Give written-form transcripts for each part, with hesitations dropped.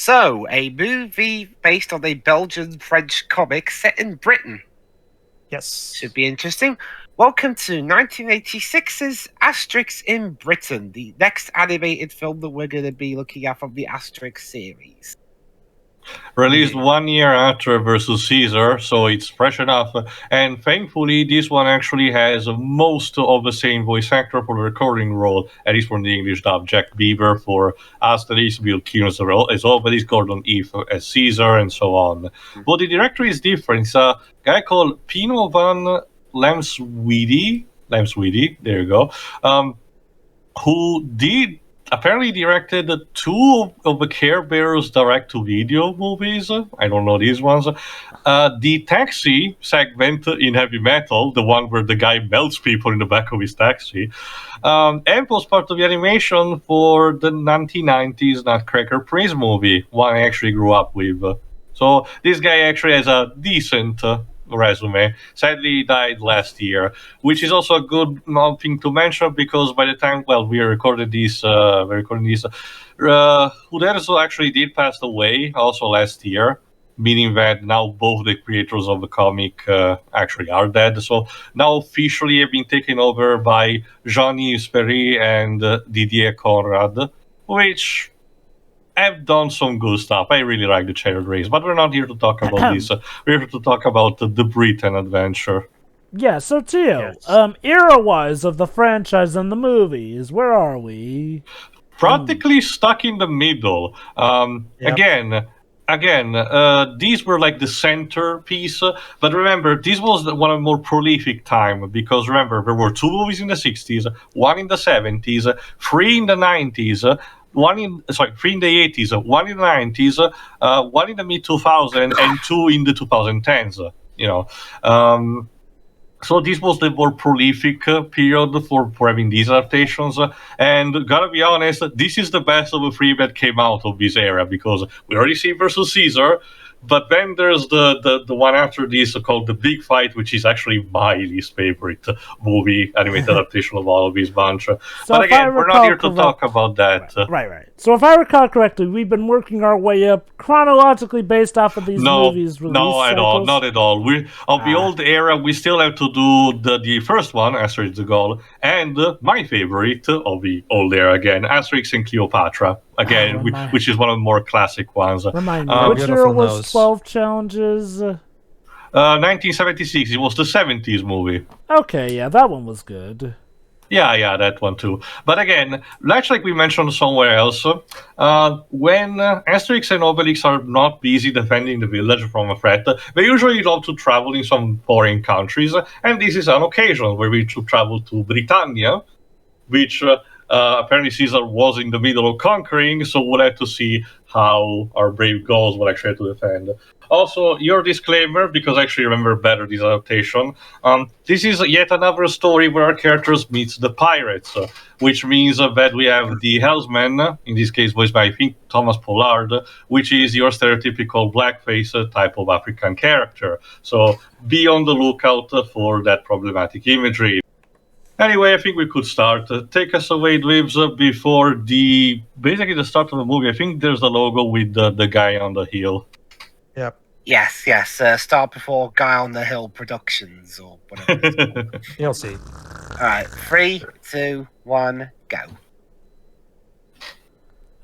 So, a movie based on a Belgian-French comic set in Britain. Yes. Should be interesting. Welcome to 1986's Asterix in Britain, the next animated film that we're going to be looking at from the Asterix series. Released 1 year after versus Caesar, so it's fresh enough. And thankfully, this one actually has most of the same voice actor for the recurring role, at least from the English dub. Jack Beaver for Asterix, Bill Keane as Obelix, Gordon Eve as Caesar, and so on. But the director is different. It's a guy called Pino van Lamsweedy, there you go, who apparently directed two of the Care Bears direct-to-video movies. I don't know these ones. The taxi segment in Heavy Metal, the one where the guy melts people in the back of his taxi, and was part of the animation for the 1990s Nutcracker Prince movie, one I actually grew up with. So this guy actually has a decent resume. Sadly, he died last year, which is also a good thing to mention because by the time we recorded this, Uderzo actually did pass away also last year, meaning that now both the creators of the comic actually are dead. So now officially have been taken over by Jean-Yves Perry and Didier Conrad, which have done some good stuff. I really like the Chariot Race, but we're not here to talk about this. We're here to talk about the Britain adventure. Yeah, so Tio, era-wise of the franchise and the movies, where are we? Practically stuck in the middle. Again, these were like the centerpiece, but remember, this was one of the more prolific time, because remember, there were two movies in the 60s, one in the 70s, three in the 90s, three in the 80s, one in the 90s, one in the mid-2000s, and two in the 2010s, so this was the more prolific period for having these adaptations, and gotta be honest, this is the best of the three that came out of this era, because we already see versus Caesar, but then there's the one after this called The Big Fight, which is actually my least favorite movie animated adaptation of all of this bunch. So but again, we're not here to talk about that. Right. So if I recall correctly, we've been working our way up chronologically based off of these movies' release cycles. Not at all. Of the old era, we still have to do the first one, Asterix the Gaul, and my favorite of the old era again, Asterix and Cleopatra. Again, which is one of the more classic ones. Remind me, which year was 12 Challenges? 1976. It was the 70s movie. Okay, yeah, that one was good. Yeah, that one too. But again, like we mentioned somewhere else, when Asterix and Obelix are not busy defending the village from a threat, they usually love to travel in some foreign countries, and this is an occasion where we should travel to Britannia, which apparently Caesar was in the middle of conquering, so we'll have to see how our brave Gauls will actually have to defend. Also, your disclaimer, because I actually remember better this adaptation, this is yet another story where our characters meet the pirates, which means that we have the Hellsman, in this case voiced by, I think, Thomas Pollard, which is your stereotypical blackface type of African character. So be on the lookout for that problematic imagery. Anyway, I think we could start. Take us away, Dweebs, before basically the start of the movie. I think there's the logo with the guy on the hill. Yep. Yes. Start before Guy on the Hill Productions, or whatever it's called. You'll see. Alright, 3, 2, 1, go.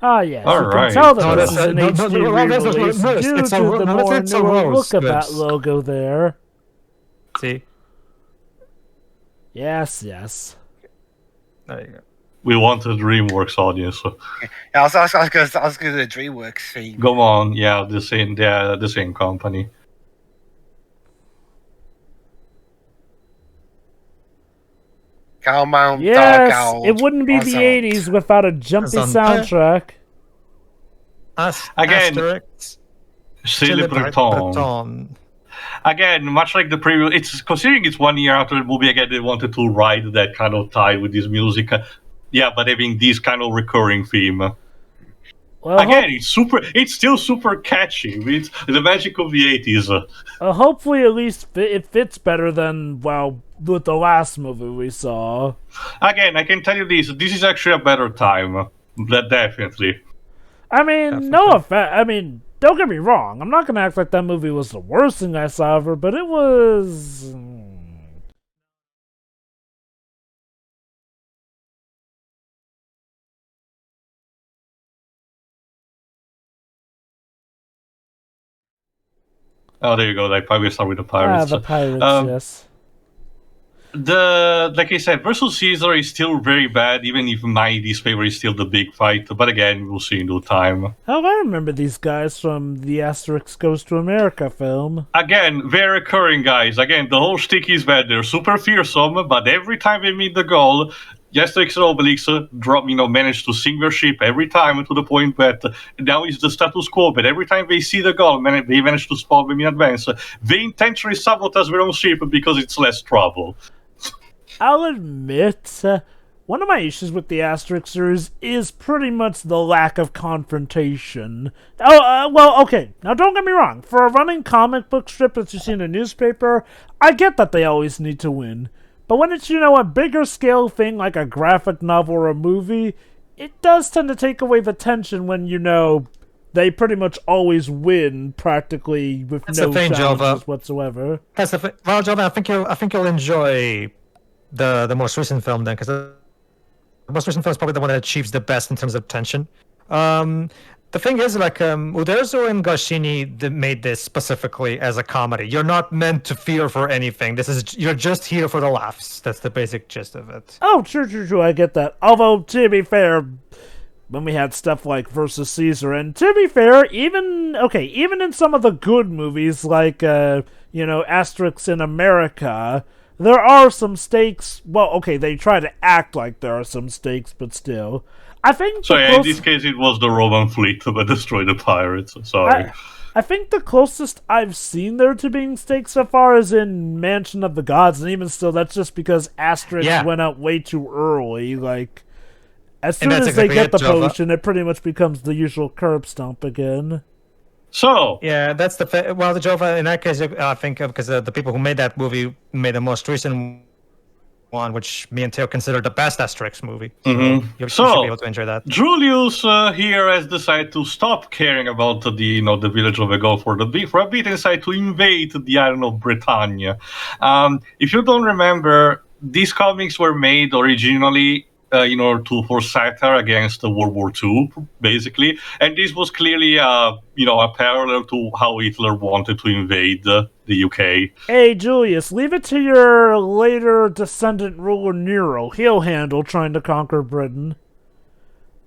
Ah, yes. All you right. can tell that this is an HD re-release due to the more newer look of that logo there. See? Yes. There you go. We want a DreamWorks audience. I was going to do the DreamWorks theme. Come on, yeah, the same company. Cow Mount, yes, Dark Owl, it wouldn't be the 80s without a jumpy soundtrack. Again, Asterix, Silly Breton. Again, much like the previous, it's considering it's 1 year after the movie. Again, they wanted to ride that kind of tide with this music. Yeah, but having this kind of recurring theme. Well, again, it's still super catchy. It's the magic of the 80s. Hopefully, at least it fits better than with the last movie we saw. Again, I can tell you this is actually a better time. Definitely. I mean, no offense. I mean, don't get me wrong. I'm not gonna act like that movie was the worst thing I saw ever, but it was. Oh, there you go. Like, probably start with the pirates. The pirates, yes. Like I said, versus Caesar is still very bad, even if my disfavor is still the big fight. But again, we'll see in due time. Oh, I remember these guys from the Asterix Goes to America film. Again, very recurring guys. Again, the whole shtick is bad. They're super fearsome, but every time they meet the goal, Asterix and Obelix manage to sink their ship every time, to the point that now is the status quo. But every time they see the goal, they manage to spot them in advance. They intentionally sabotage their own ship because it's less trouble. I'll admit, one of my issues with the Asterix series is pretty much the lack of confrontation. Well, okay, now don't get me wrong. For a running comic book strip that you see in a newspaper, I get that they always need to win. But when it's, a bigger scale thing like a graphic novel or a movie, it does tend to take away the tension when, they pretty much always win practically with no challenges whatsoever. That's the thing. Well, Jova, I think you'll enjoy the most recent film then, because the most recent film is probably the one that achieves the best in terms of tension. The thing is, Uderzo and Goscinny made this specifically as a comedy. You're not meant to fear for anything. You're just here for the laughs. That's the basic gist of it. Oh, true, I get that. Although, to be fair, when we had stuff like Versus Caesar, and to be fair, even in some of the good movies like, Asterix in America, there are some stakes. Well, okay, they try to act like there are some stakes, but still. I think. So in this case, it was the Roman fleet that destroyed the pirates. Sorry. I think the closest I've seen there to being stakes so far is in Mansion of the Gods, and even still, that's just because Asterix went out way too early. Like, as soon as they get the potion, it pretty much becomes the usual curb stomp again. So yeah, that's the Jova. In that case, I think because the people who made that movie made the most recent one, which me and Theo consider the best Asterix movie. Mm-hmm. You should be able to enjoy that. Julius here has decided to stop caring about the village of Ego for a bit, and decided to invade the Britannia. If you don't remember, these comics were made originally for satire against World War II, basically. And this was clearly, a parallel to how Hitler wanted to invade the UK. Hey, Julius, leave it to your later descendant ruler Nero. He'll handle trying to conquer Britain.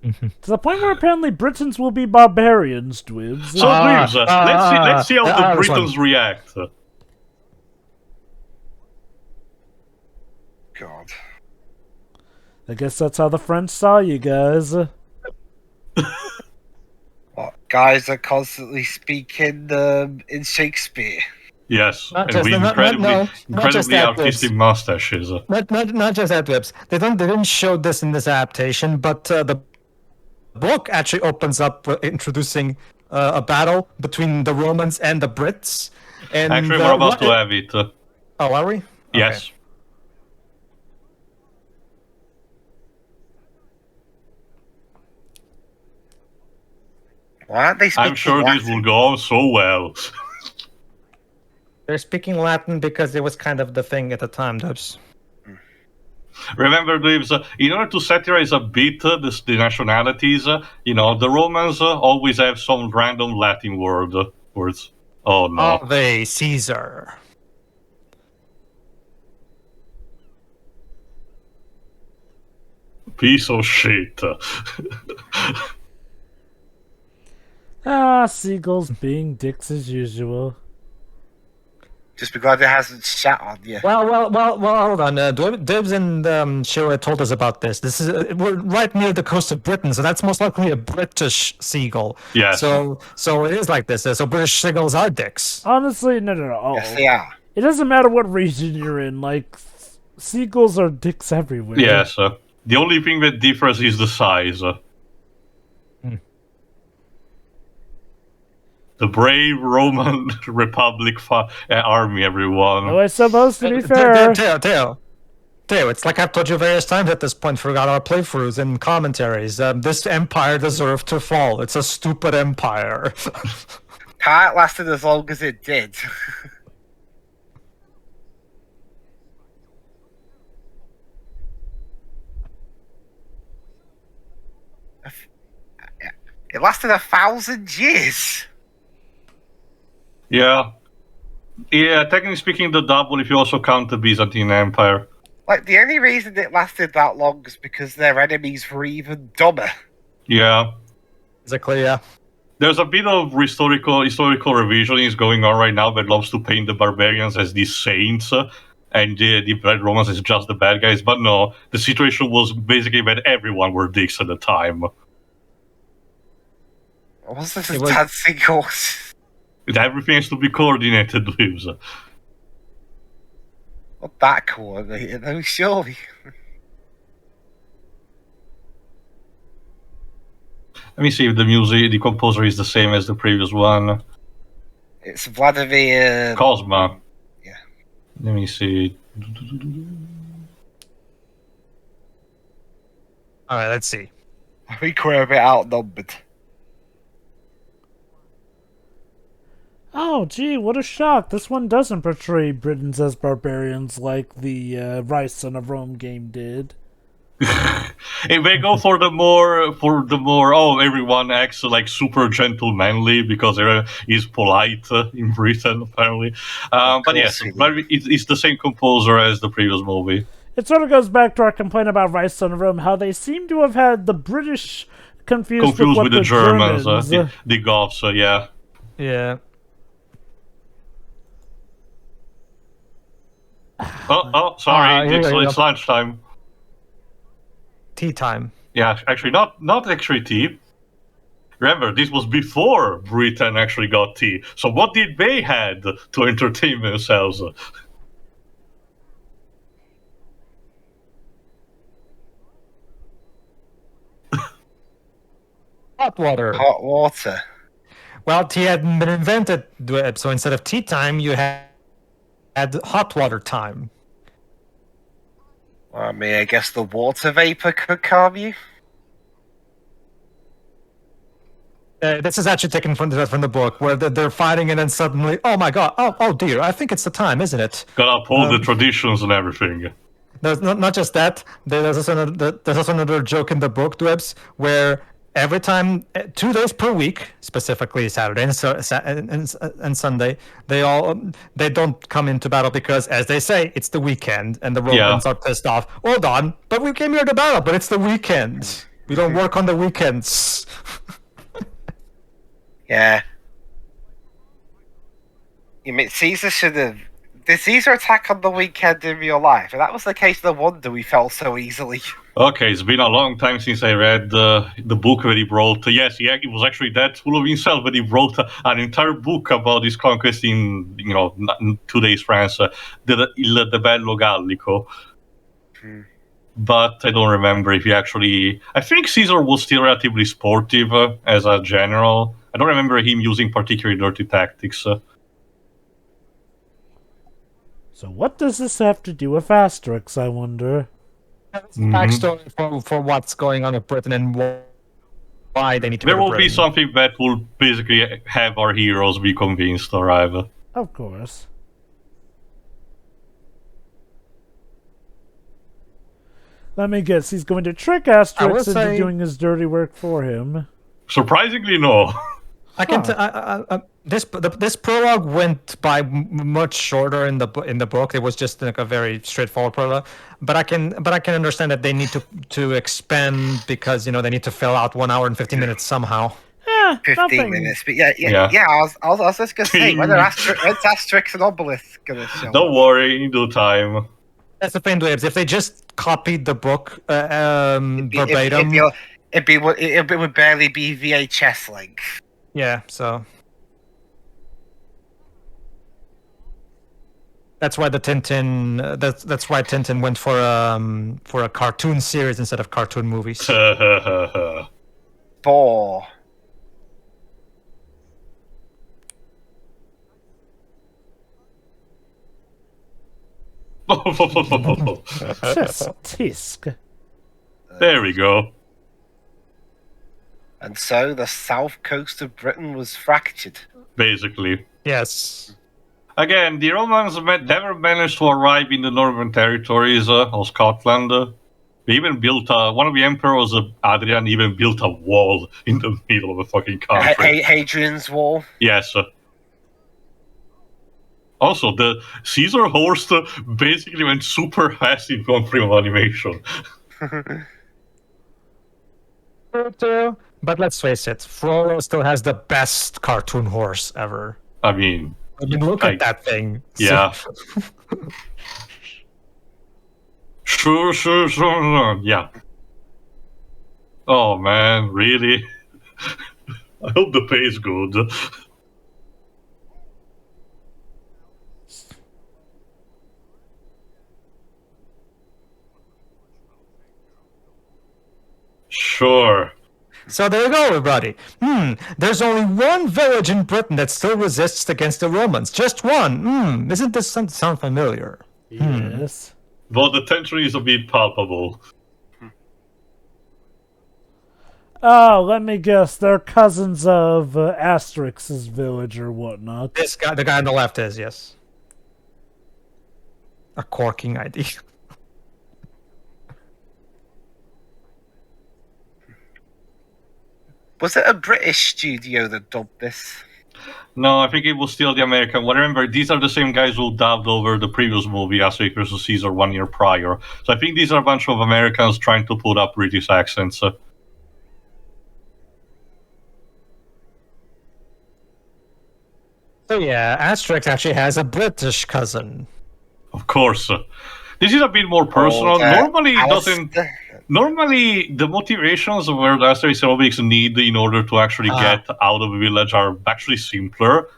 To the point where apparently Britons will be barbarians, Dwibs. So, Dwibs, let's see how the Britons react. God. I guess that's how the French saw you guys. What, guys are constantly speaking in Shakespeare? Yes, and with incredibly artistic mustaches. Not just that, Whips. They didn't show this in this adaptation, but the book actually opens up introducing a battle between the Romans and the Brits. And actually, we're about to have it. Oh, are we? Yes. Okay. Why aren't they speaking I'm sure Latin? this will go on so well. They're speaking Latin because it was kind of the thing at the time, Dubs. Remember, Dubs, in order to satirize a bit the nationalities, the Romans always have some random Latin words. Oh, no. Ave Caesar. Piece of shit. Seagulls being dicks as usual. Just because it hasn't shat on you. Well, hold on. Dibs and Shira told us about this. This is we're right near the coast of Britain, so that's most likely a British seagull. Yes. So it is like this. So British seagulls are dicks. Honestly, no. Yes, they are. It doesn't matter what region you're in. Like, seagulls are dicks everywhere. Yes. The only thing that differs is the size. The brave Roman Republic army, everyone. Oh, it's supposed to be fair. Theo, Theo, it's like I've told you various times at this point throughout our playthroughs and commentaries. This empire deserved to fall. It's a stupid empire. Part lasted as long as it did. It lasted 1,000 years. Yeah. Yeah, technically speaking, the double if you also count the Byzantine Empire. Like, the only reason it lasted that long is because their enemies were even dumber. Yeah. Exactly, yeah. There's a bit of historical revisionism going on right now that loves to paint the barbarians as these saints, and the Red Romans as just the bad guys. But no, the situation was basically that everyone were dicks at the time. Was this a dancing horse? Everything has to be coordinated with. Not that coordinated, though, surely. Let me see if the composer is the same as the previous one. It's Vladimir Cosma. Yeah. Let me see. Alright, let's see. I think we're a bit outnumbered. Oh, gee, what a shock. This one doesn't portray Britons as barbarians like the Rise of Rome game did. If they go for the more, everyone acts like super gentlemanly because he's polite in Britain, apparently. But yes, it's the same composer as the previous movie. It sort of goes back to our complaint about Rise of Rome, how they seem to have had the British confused with the Germans, Germans. The Goths, yeah. Yeah. Oh, sorry, it's lunchtime. Tea time. Yeah, actually, not actually tea. Remember, this was before Britain actually got tea. So what did they had to entertain themselves? Hot water. Hot water. Well, tea hadn't been invented, so instead of tea time, you had hot water time. Well, I mean, I guess the water vapor could calm you. This is actually taken from the book, where they're fighting and then suddenly, oh my god, oh dear, I think it's the time, isn't it? Gotta uphold the traditions and everything. There's not just that. There's also another joke in the book, Dwebs, where every time, 2 days per week, specifically Saturday and Sunday, they don't come into battle because, as they say, it's the weekend, and the Romans are pissed off. Hold on, but we came here to battle, but it's the weekend. We don't work on the weekends. Yeah. You mean Caesar should have... Did Caesar attack on the weekend in real life? If that was the case, no wonder we fell so easily. Okay, it's been a long time since I read the book that he wrote. Yes, he was actually that full of himself, but he wrote an entire book about his conquest in 2 days France, the Bello Gallico. But I don't remember if he actually... I think Caesar was still relatively sportive as a general. I don't remember him using particularly dirty tactics. So what does this have to do with Asterix, I wonder? Backstory for what's going on with Britain and why they need to. There will be something that will basically have our heroes be convinced to arrive. Of course. Let me guess, he's going to trick Asterix into doing his dirty work for him. Surprisingly, no. I can. This prologue went by much shorter in the book. It was just like a very straightforward prologue. But I can understand that they need to expand because they need to fill out 1 hour and 15 minutes somehow. 15 minutes, but I was just gonna say when's Asterix and Obelix gonna show up? Don't worry, in due time. That's the thing, Dwebs. If they just copied the book verbatim, it would barely be VHS length. Yeah, so that's why the Tintin. That's why Tintin went for a cartoon series instead of cartoon movies. Bore. Just tisk. There we go. And so the south coast of Britain was fractured. Basically. Yes. Again, the Romans never managed to arrive in the northern territories of Scotland. They even built one of the emperors, Adrian, even built a wall in the middle of the fucking country. Hadrian's Wall. Yes. Also, the Caesar horse basically went super fast in one frame of animation. But let's face it, Frollo still has the best cartoon horse ever. I mean, Look at that thing. Yeah. Sure. Yeah. Oh man, really? I hope the pay is good. Sure. So there you go, everybody. There's only one village in Britain that still resists against the Romans. Just one. Isn't this sound familiar? Yes. Well, the tension is a bit palpable. Oh, let me guess. They're cousins of Asterix's village or whatnot. This guy, the guy on the left is, yes. A corking idea. Was it a British studio that dubbed this? No, I think it was still the American one. Remember, these are the same guys who dubbed over the previous movie, Asterix vs. Caesar, 1 year prior. So I think these are a bunch of Americans trying to put up British accents. So yeah, Asterix actually has a British cousin. Of course. This is a bit more personal. Normally, the motivations where the Asterix and Obelix need in order to actually get out of the village are actually simpler.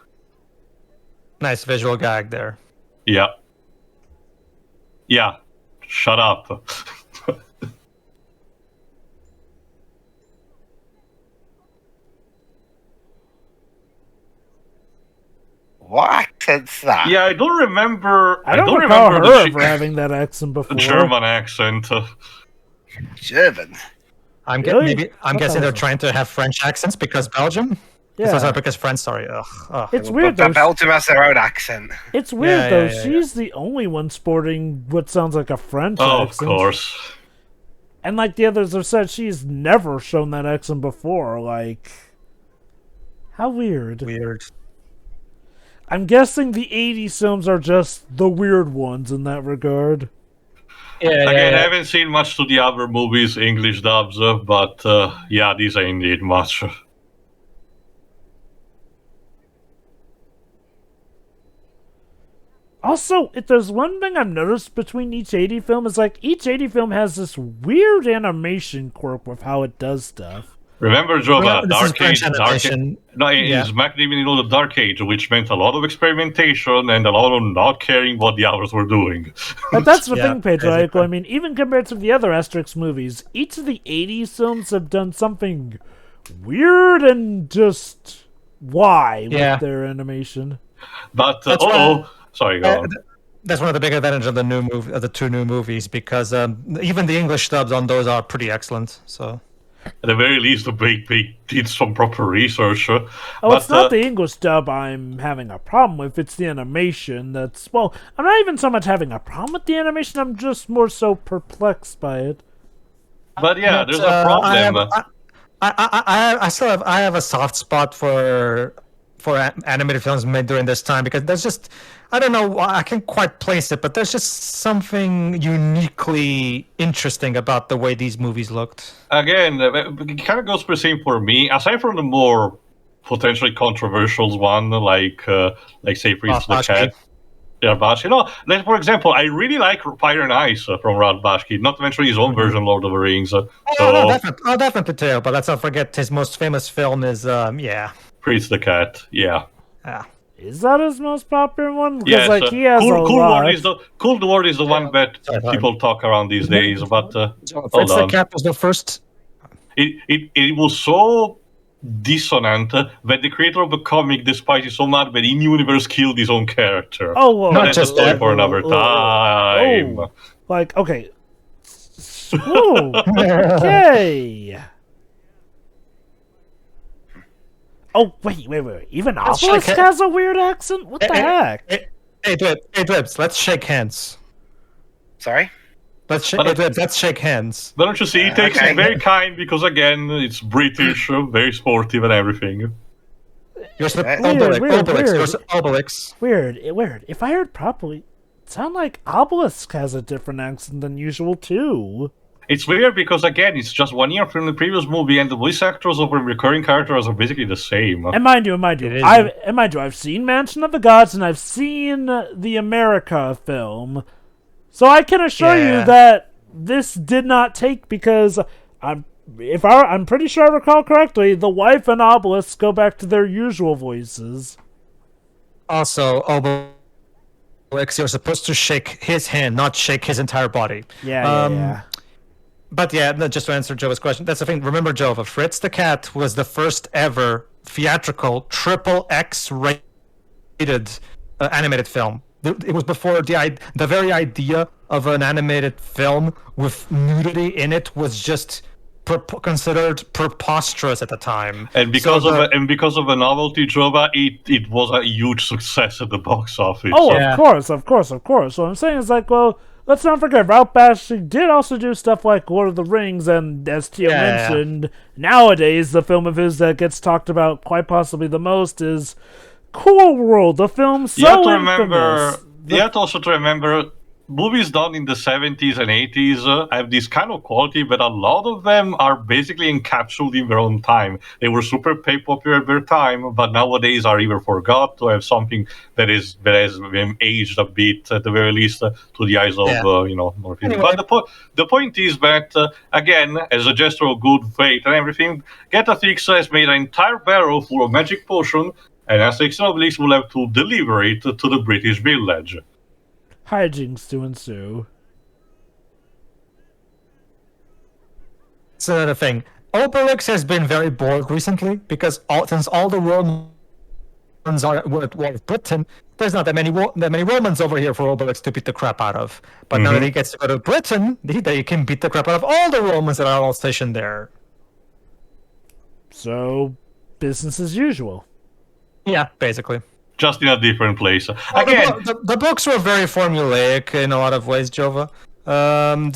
Nice visual gag there. Yeah. Yeah. Shut up. What accent's that? Yeah, I don't remember. I don't recall her ever having that accent before. German accent. German. I'm Really? I'm guessing they're trying to have French accents because Belgium. Yeah. Sorry, because France. Sorry. It's weird though. Belgium has their own accent. It's weird though. Yeah. She's the only one sporting what sounds like a French accent. Of course. And like the others have said, she's never shown that accent before. Like, how weird. Weird. I'm guessing the 80s films are just the weird ones in that regard. Yeah, Again, I haven't seen much to the other movies, English dubs, but yeah, these ain't indeed much. Also, if there's one thing I've noticed between each 80 film is like each 80 film has this weird animation quirk with how it does stuff. Remember, Jova, Dark Age, No, it's back even in the Dark Age, which meant a lot of experimentation and a lot of not caring what the others were doing. But that's the thing, Pedro. I mean, even compared to the other Asterix movies, each of the 80s films have done something weird and just with their animation. But, sorry, go on. That's one of the big advantages of the two new movies, because even the English dubs on those are pretty excellent. So. At the very least, they did some proper research. It's not the English dub I'm having a problem with, it's the animation I'm not even so much having a problem with the animation, I'm just more so perplexed by it. But yeah, there's a problem. I have a soft spot for animated films made during this time, because there's just, I don't know, I can't quite place it, but there's just something uniquely interesting about the way these movies looked. Again, it kind of goes for the same for me. Aside from the more potentially controversial one, like say, for instance, the cat. Yeah, Bash. Like, for example, I really like Fire and Ice from Rad Bashki, not to mention his own version, Lord of the Rings. Definitely too, but let's not forget his most famous film is, Priest the Cat, yeah. Is that his most popular one? Because he has Cool lot. Cool Word is the one that people talk around these days, but Priest the Cat was the first. It was so dissonant that the creator of the comic despises so much that in-universe killed his own character. Oh, well, But that's a story for another time. Oh, like, okay. Whoa. Okay. Oh, wait. Even Obelix has a weird accent? What the heck? Hey, Dwebs, let's shake hands. Sorry? Let's shake hands. But don't you see, he takes it very kind because, again, it's British, very sportive and everything. Obelix. Weird. If I heard properly, it sounds like Obelix has a different accent than usual, too. It's weird because, again, it's just 1 year from the previous movie, and the voice actors of the recurring characters are basically the same. And mind you, I've seen Mansion of the Gods, and I've seen the America film, so I can assure you that this did not take, because I'm pretty sure I recall correctly, the wife and Obelix go back to their usual voices. Also, Obelix, you're supposed to shake his hand, not shake his entire body. Yeah. But yeah, just to answer Jova's question, that's the thing. Remember, Jova, Fritz the Cat was the first ever theatrical XXX rated animated film. It was before the very idea of an animated film with nudity in it was just considered preposterous at the time. And because of the novelty, Jova, it was a huge success at the box office. Oh, of course. What I'm saying is, like, well, let's not forget, Ralph Bakshi did also do stuff like Lord of the Rings, and as Tio mentioned, nowadays the film of his that gets talked about quite possibly the most is Cool World, the film so infamous. You have to also remember, movies done in the 70s and 80s have this kind of quality, but a lot of them are basically encapsulated in their own time. They were super popular at their time, but nowadays are either forgot or have something that has been aged a bit, at the very least, to the eyes of more people. Anyway. But the point is that, again, as a gesture of good faith and everything, Asterix has made an entire barrel full of magic potion, and Asterix and Obelix will have to deliver it to the British village. Hijinks to ensue. It's another thing. Obelix has been very bored recently because since all the Romans are at war with Britain, there's not that many Romans over here for Obelix to beat the crap out of. But now that he gets to go to Britain, he can beat the crap out of all the Romans that are all stationed there. So, business as usual. Yeah, basically. Just in a different place. Again, the books were very formulaic in a lot of ways, Jova.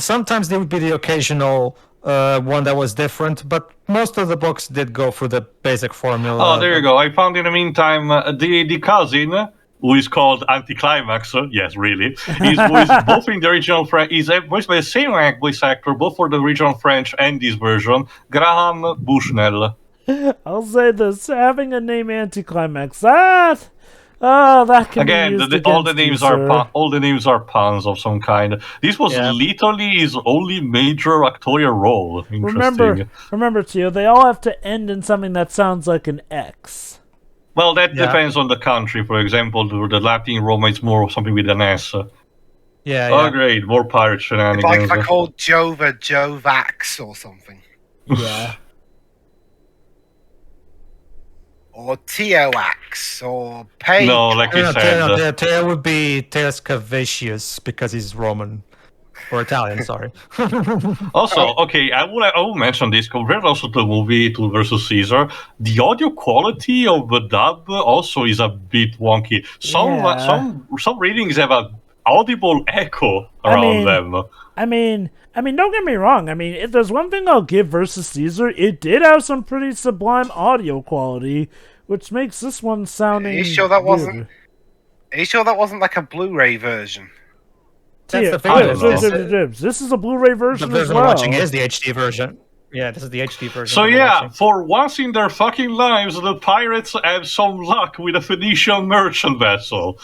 Sometimes there would be the occasional one that was different, but most of the books did go through the basic formula. Oh, there you go. I found in the meantime the cousin, who is called Anticlimax. Yes, really. He's both in the original French. He's voiced by the same voice actor, both for the original French and this version, Graham Bushnell. I'll say this: having a name Anticlimax, that can be used against all the names are puns of some kind. This was literally his only major actorial role. Remember, Tio, they all have to end in something that sounds like an X. Well, that depends on the country. For example, the Latin Roma is more something with an S. Oh, great, more pirate shenanigans. Like if I called Jova Jovax or something. Yeah. Or Teoax, or Page. No, like you said. Teo would be Teos Cavatius because he's Roman. Or Italian, sorry. Also, okay, I will mention this, compared also to the movie to versus Caesar, the audio quality of the dub also is a bit wonky. Some readings have an audible echo around them. I mean, don't get me wrong. I mean, if there's one thing I'll give versus Caesar, it did have some pretty sublime audio quality, which makes this one sounding. Are you sure that wasn't? Are you sure that wasn't like a Blu-ray version? That's the thing. This is a Blu-ray version. The version we're watching is the HD version. Yeah, this is the HD version. So yeah, for once in their fucking lives, the pirates have some luck with a Phoenician merchant vessel.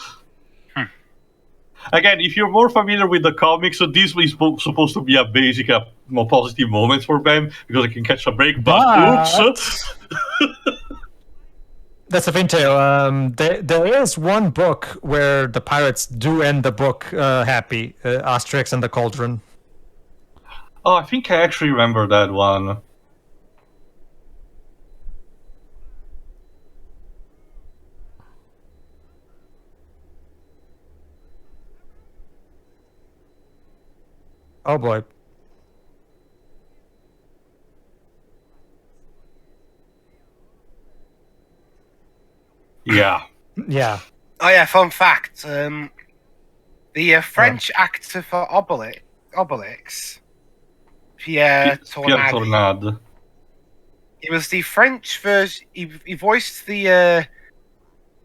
Again, if you're more familiar with the comics, this is supposed to be a basic, more positive moment for them because they can catch a break. But oops! That's the thing, Teo. There is one book where the pirates do end the book happy. Asterix and the Cauldron. Oh, I think I actually remember that one. Oh boy. Yeah. Yeah. Oh yeah, fun fact. The French actor for Obelix, Pierre Pierre Tornade. Tornade. He was the French version. He voiced the.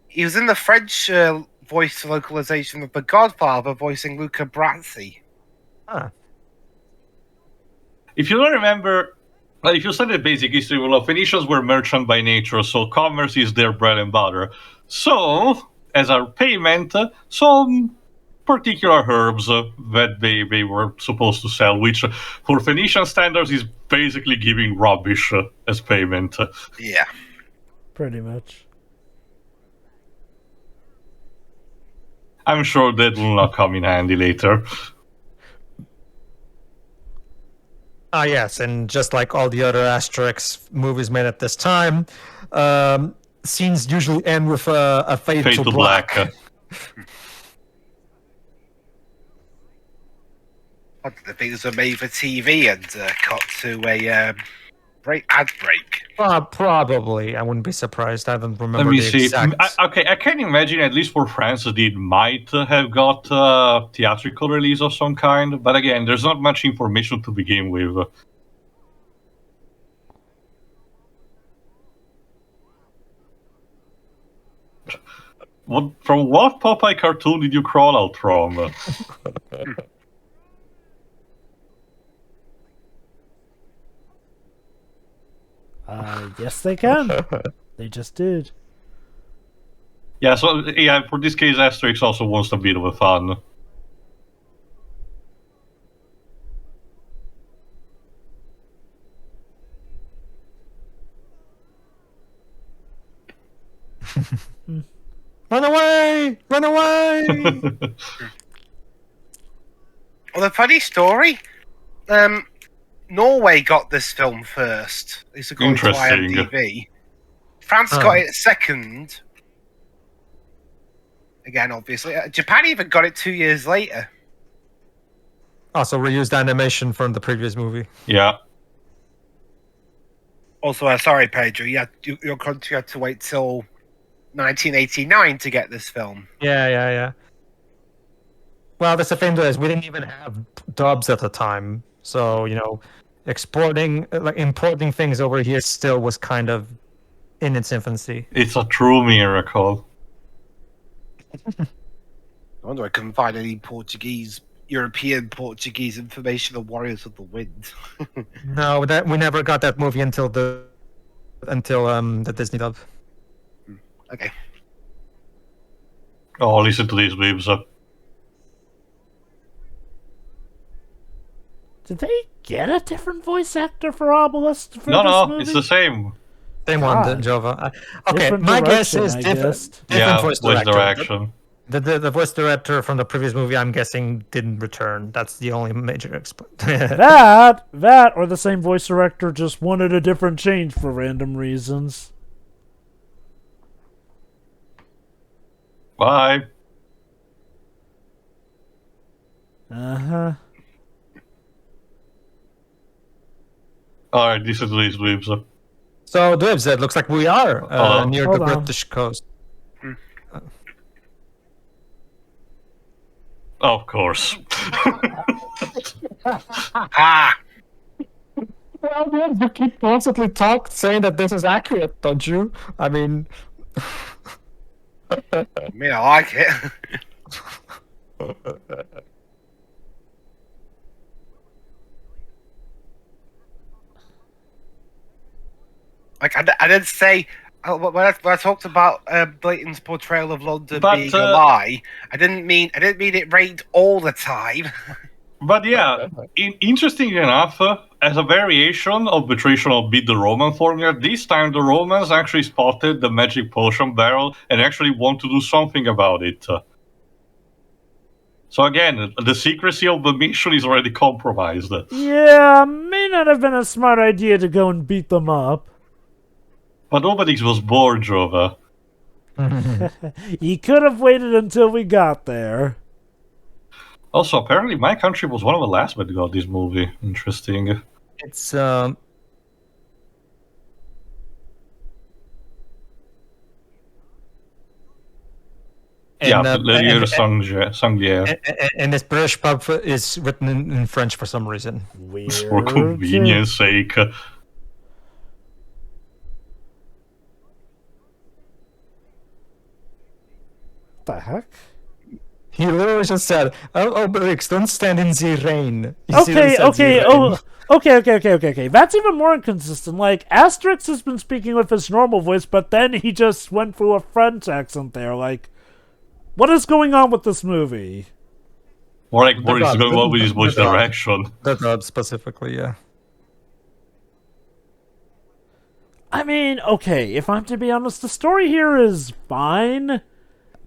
He was in the French voice localization of The Godfather, voicing Luca Brasi. Huh. If you don't remember, well, if you study the basic history, well, Phoenicians were merchant by nature, so commerce is their bread and butter. So, as a payment, some particular herbs that they were supposed to sell, which for Phoenician standards is basically giving rubbish as payment. Yeah. Pretty much. I'm sure that will not come in handy later. Ah, yes, and just like all the other Asterix movies made at this time, scenes usually end with a fade to black. I think things were made for TV and cut to a ad break. Probably. I wouldn't be surprised. I don't remember Let me the see. exact... I can imagine, at least for France, that it might have got a theatrical release of some kind. But again, there's not much information to begin with. From what Popeye cartoon did you crawl out from? Yes, they can. They just did. Yeah, so yeah, for this case, Asterix also wants a bit of a fun. Run away! Run away! Well, the funny story, Norway got this film first. It's according to Interesting. IMDb. France got it second. Again, obviously. Japan even got it 2 years later. Also reused animation from the previous movie. Yeah. Also, sorry, Pedro, your country had to wait till 1989 to get this film. Yeah. Well, that's the thing though, is we didn't even have dubs at the time. So, importing things over here still was kind of in its infancy. It's a true miracle. I wonder I couldn't find any European Portuguese information on Warriors of the Wind. No, we never got that movie until the Disney dub. Okay. Oh, listen to these babes. Did they get a different voice actor for Obelisk for this No, movie? it's the same. Same one, Jova. Okay, Different my guess direction, is I different. guessed. Different Yeah, voice voice director. direction. The voice director from the previous movie, I'm guessing, didn't return. That's the only major That, or the same voice director just wanted a different change for random reasons. Bye. Uh-huh. Alright, listen to these babes. So, Dibs, it looks like we are near Hold the on. British coast. Of course. Ah! Well, Dibs, you keep constantly saying that this is accurate, don't you? I mean... I mean, I like it. Like, I didn't say... When I talked about Blayton's portrayal of London being a lie, I didn't mean it rained all the time. But yeah, interesting enough, as a variation of the traditional beat the Roman formula, this time the Romans actually spotted the magic potion barrel and actually want to do something about it. So again, the secrecy of the mission is already compromised. Yeah, may not have been a smart idea to go and beat them up. But Obelix was bored, Jova. He could have waited until we got there. Also, apparently, My Country was one of the last that got this movie. Interesting. It's Yeah, and, Lydia Sanglier. and this British pub is written in French for some reason. Weird. For convenience sake. The heck? He literally just said, "Oh, Obelix, don't stand in the rain." He Okay, literally said okay, the oh, rain. okay. That's even more inconsistent. Like, Asterix has been speaking with his normal voice, but then he just went through a French accent there. Like, what is going on with this movie? Or like, what is going on with his voice the dub. direction? The dub specifically, yeah. I mean, okay, if I'm to be honest, the story here is fine.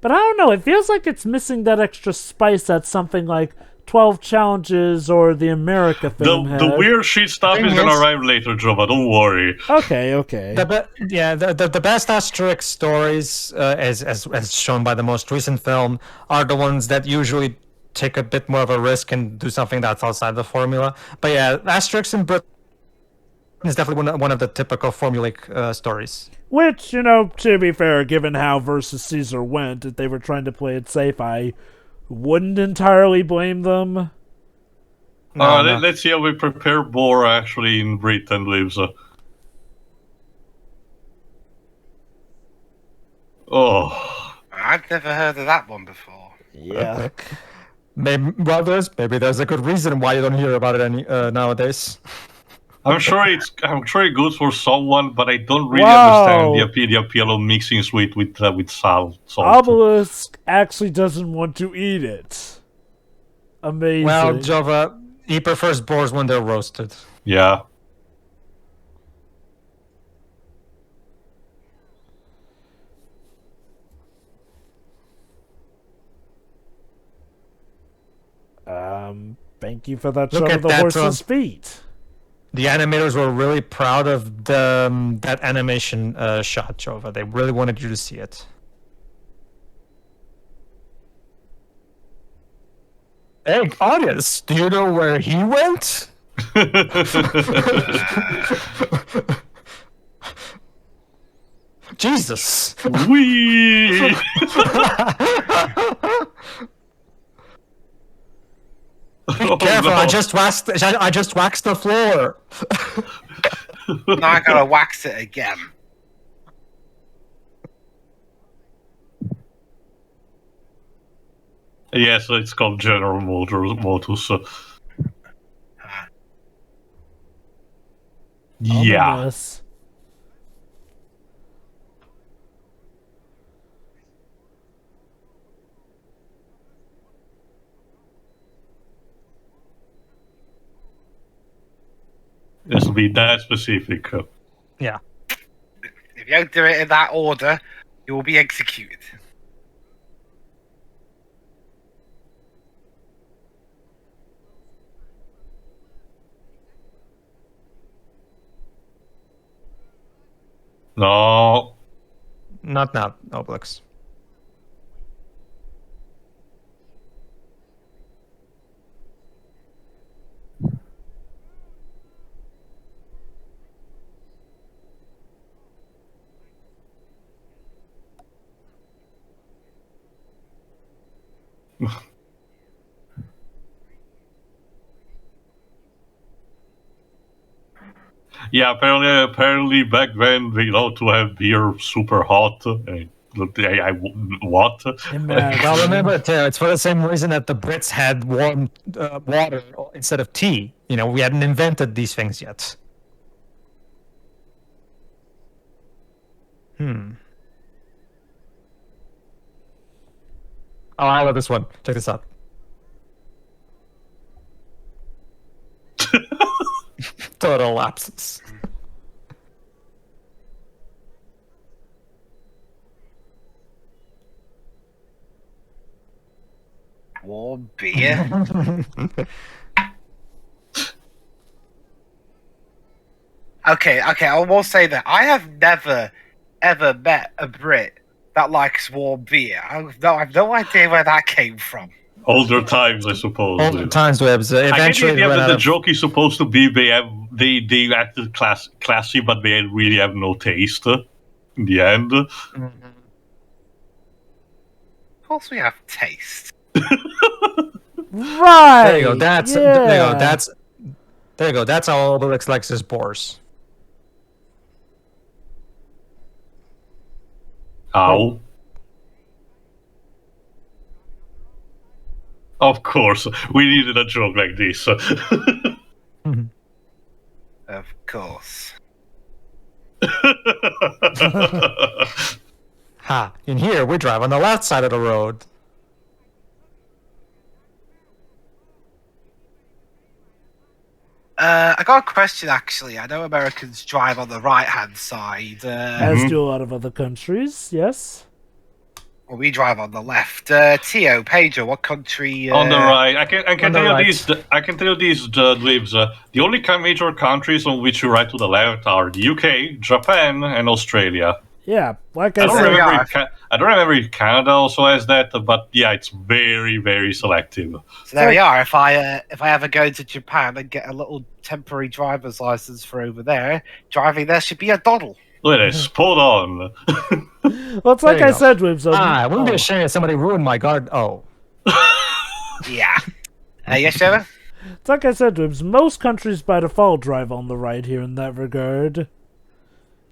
But I don't know, it feels like it's missing that extra spice that something like 12 Challenges or the America film had. The weird shit stuff Thing is gonna is- arrive later, Jova, don't worry. Okay. The best Asterix stories, as shown by the most recent film, are the ones that usually take a bit more of a risk and do something that's outside the formula. But yeah, Asterix in Britain is definitely one of the typical formulaic stories. Which, to be fair, given how Versus Caesar went, if they were trying to play it safe, I wouldn't entirely blame them. No. Let's see how we prepare Boar actually in Britain lives. Oh. I've never heard of that one before. Yuck. Maybe there's a good reason why you don't hear about it nowadays. I'm sure it's good for someone, but I don't really Wow. understand the appeal of mixing sweet with salt. Obelisk actually doesn't want to eat it. Amazing. Well, Jova, he prefers boars when they're roasted. Yeah. Thank you for that Look shot at of the that, horse's feet. The animators were really proud of that animation shot, Jova. They really wanted you to see it. Hey, audience, do you know where he went? Jesus. Wee! Be careful, no. I just waxed the floor. Now I gotta wax it again. Yes, it's called General Motors. Yeah. Ominous. This will be that specific. Yeah. If you don't do it in that order, you will be executed. No. Not now, Obelix. Yeah, apparently back then, to have beer super hot. What? Imagine. Well, remember, it's for the same reason that the Brits had warm water instead of tea. We hadn't invented these things yet. Oh, I love this one. Check this out. Total lapses. Warm beer. Okay, I will say that I have never, ever met a Brit that likes warm beer. I have no idea where that came from. Older times, I suppose. Older times, Webs. I get the Eventually, idea ran that out the of... joke is supposed to be they acted classy, but they really have no taste in the end. Of course, we have taste. Right. There you go. That's yeah. there you go. There you go. That's how Obelix likes his boars. Ow. Of course, we needed a joke like this. Of course. Ha! In here, we drive on the left side of the road. I got a question actually. I know Americans drive on the right-hand side. As do a lot of other countries, yes. Well, we drive on the left. Tio, Pedro, what country? On the right, I can On the tell you right. these. I can tell you these, Dweebs. The only major countries on which you ride to the left are the UK, Japan, and Australia. Yeah, like I I don't said, remember. I don't remember if Canada also has that, but yeah, it's very, very selective. So there we are. If I ever go to Japan and get a little temporary driver's license for over there, driving there should be a doddle. Look at it, spot on. well, it's like There you I go. said, Wibs. I wouldn't be ashamed if somebody ruined my guard. Oh. Yeah. Yes, Trevor? It's like I said, Wibs. Most countries by default drive on the right here in that regard.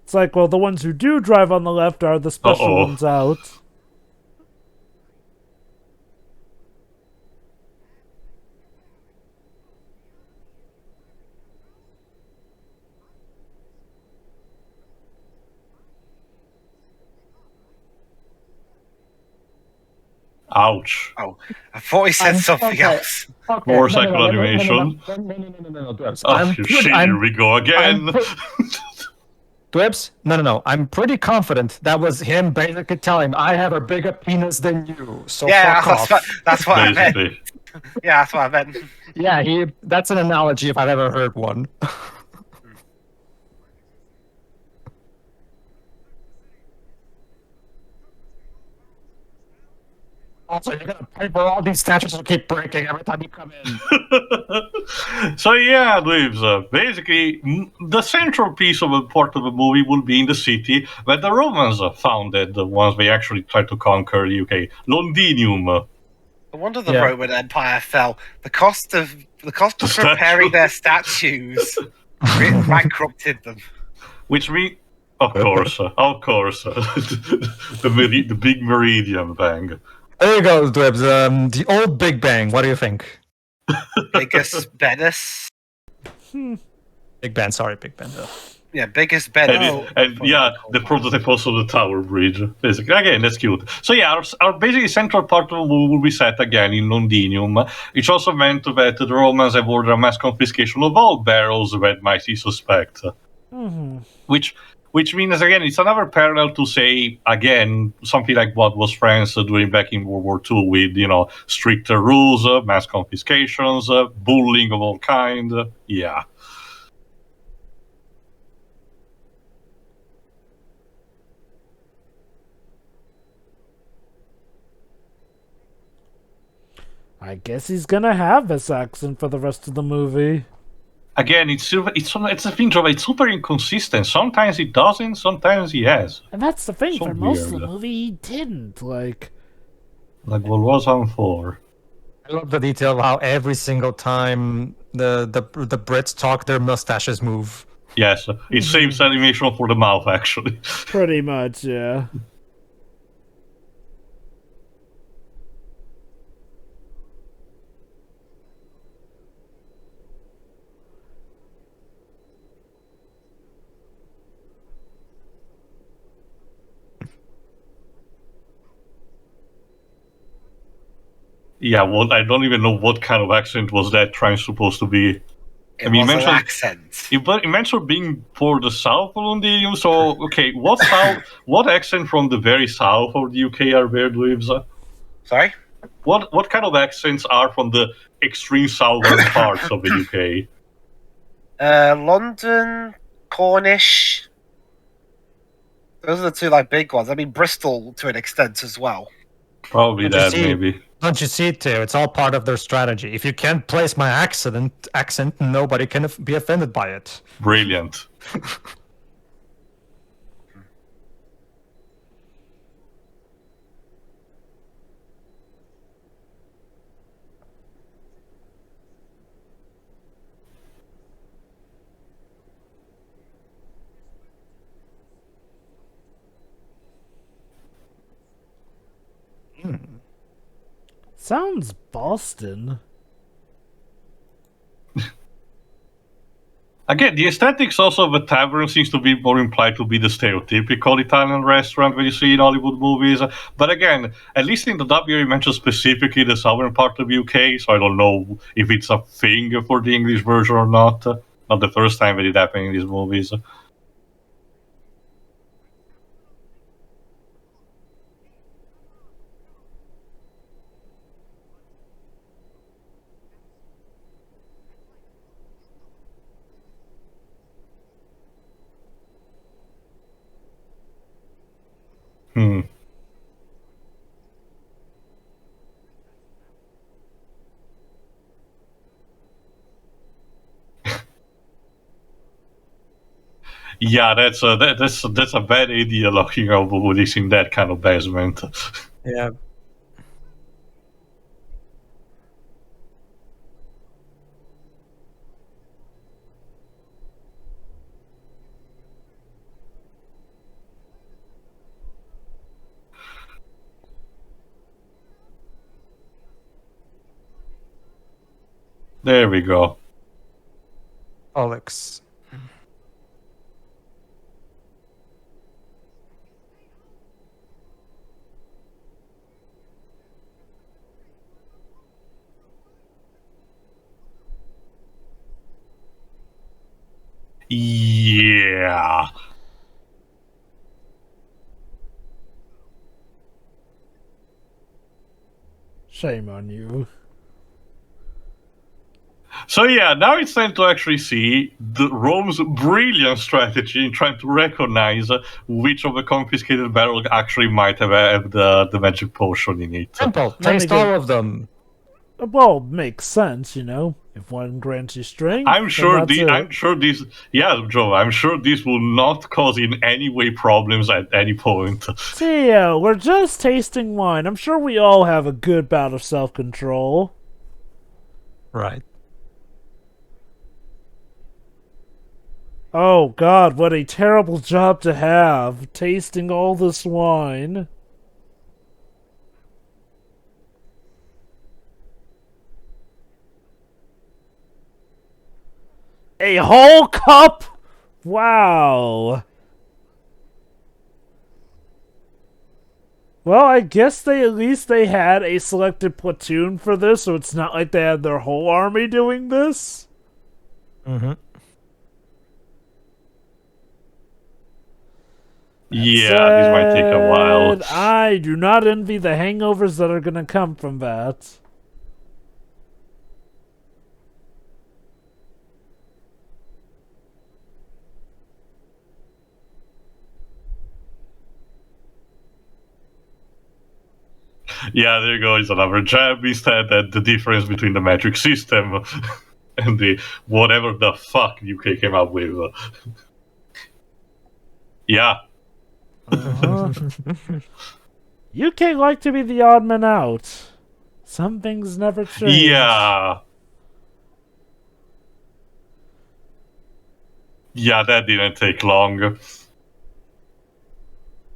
It's like, well, the ones who do drive on the left are the special ones out. Ouch. Oh, I thought he said something else. Okay. Motorcycle animation. No, Dwebs. Oh, shit, here we go again. Dwebs? No. I'm pretty confident that was him basically telling him, I have a bigger penis than you, so Yeah, fuck off. that's what I meant. Basically. Yeah, that's what I meant. Yeah, that's an analogy if I've ever heard one. Also, you're gonna pay for all these statues to keep breaking every time you come in. So yeah, Dweebs, basically, the central piece of a part of the movie will be in the city where the Romans founded once they actually tried to conquer the UK, Londinium. No wonder the Yeah. Roman Empire fell. The cost of statue. preparing their statues bankrupted them. Which means, of course, the big Meridian bang. There you go, Dwebs. The old Big Bang. What do you think? Biggest Venice. Big Ben, sorry, Big Ben. Yeah, biggest Venice. And yeah, the prototype also of the Tower Bridge. Basically, again, that's cute. So yeah, our basically central part of the movie will be set again in Londinium. It's also meant that the Romans have ordered a mass confiscation of all barrels that might be suspect. Which means, again, it's another parallel to say, again, something like what was France doing back in World War II with, stricter rules, mass confiscations, bullying of all kind. Yeah. I guess he's gonna have this accent for the rest of the movie. Again, it's a thing, Joe. It's super inconsistent. Sometimes he doesn't, sometimes he has. And that's the thing, So for most of weird. the movie, he didn't. Like what was on 4? I love the detail of how every single time the Brits talk, their mustaches move. Yes, it's same animation for the mouth, actually. Pretty much, yeah. Yeah, well, I don't even know what kind of accent was that trying supposed to be. It I mean, was an mentioned- accent. It mentioned being for the south of Londinium, so, okay, what accent from the very south of the UK are there, Dweebs? Sorry? What kind of accents are from the extreme southern parts of the UK? London, Cornish. Those are the two big ones. I mean, Bristol to an extent as well. Probably But you that, see- maybe. Don't you see, too? It's all part of their strategy. If you can't place my accent, nobody can be offended by it. Brilliant. Sounds Boston. Again, the aesthetics also of a tavern seems to be more implied to be the stereotypical Italian restaurant when you see in Hollywood movies. But again, at least in the W, you mentioned specifically the southern part of UK, so I don't know if it's a thing for the English version or not. Not the first time that it happened in these movies. Hmm. Yeah, that's a bad idea looking over releasing that kind of basement. Yeah. There we go. Obelix. Yeah. Shame on you. So yeah, now it's time to actually see Rome's brilliant strategy in trying to recognize which of the confiscated barrels actually might have the magic potion in it. Simple. Let me Taste get- all of them. Well, makes sense, you know. If one grants you strength, I'm then sure that's it. Joe, I'm sure this will not cause in any way problems at any point. Theo, we're just tasting wine. I'm sure we all have a good bout of self-control. Right. Oh God, what a terrible job to have, tasting all this wine. A whole cup? Wow. Well, I guess at least they had a selected platoon for this, so it's not like they had their whole army doing this. Mm-hmm. Yeah, this might take a while. I do not envy the hangovers that are gonna come from that. Yeah, there goes another jab instead. That the difference between the metric system and the whatever the fuck UK came up with. Yeah. Uh-huh. UK like to be the odd man out. Some things never change. Yeah. Yeah, that didn't take long.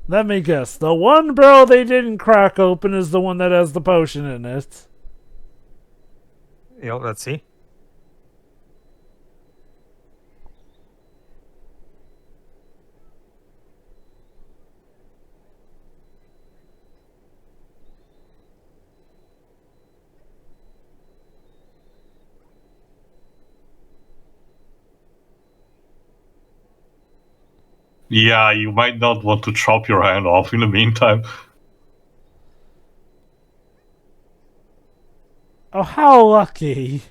Let me guess. The one barrel they didn't crack open is the one that has the potion in it. Yo, let's see. Yeah, you might not want to chop your hand off in the meantime. Oh, how lucky.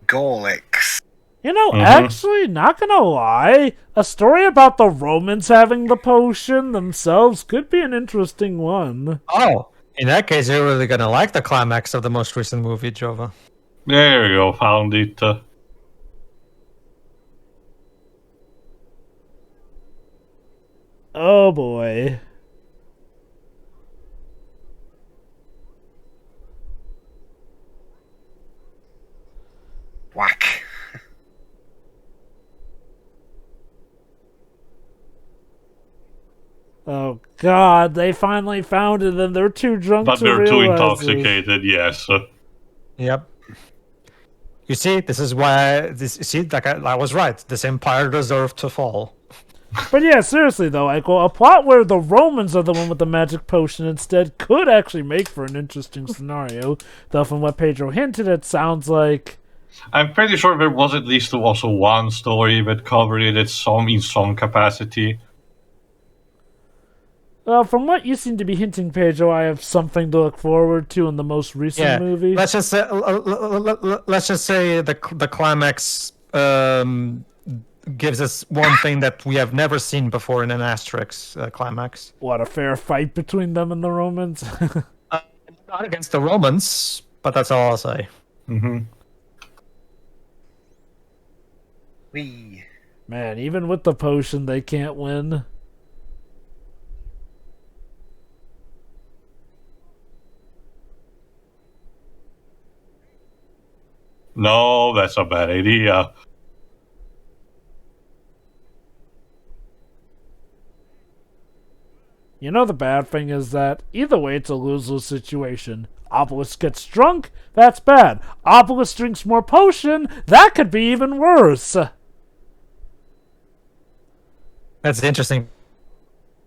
Gorlix. You know, actually, not gonna lie, a story about the Romans having the potion themselves could be an interesting one. Oh, in that case, you're really gonna like the climax of the most recent movie, Jova. There you go, found it. Oh boy. Whack. Oh god, they finally found it and they're too drunk But to they're too realize it. intoxicated, yes. Yep. You see, this is why I was right. This empire deserved to fall. But yeah, seriously though, a plot where the Romans are the one with the magic potion instead could actually make for an interesting scenario. Though from what Pedro hinted, it sounds like... I'm pretty sure there was at least also one story that covered it in some capacity. Well, from what you seem to be hinting, Pedro, I have something to look forward to in the most recent movie. Let's just say, the climax gives us one thing that we have never seen before in an Asterix climax. What, a fair fight between them and the Romans? Not against the Romans, but that's all I'll say. Wee. Man, even with the potion, they can't win. No, that's a bad idea. You know the bad thing is that either way it's a lose-lose situation. Obelix gets drunk, that's bad. Obelix drinks more potion, that could be even worse. That's the interesting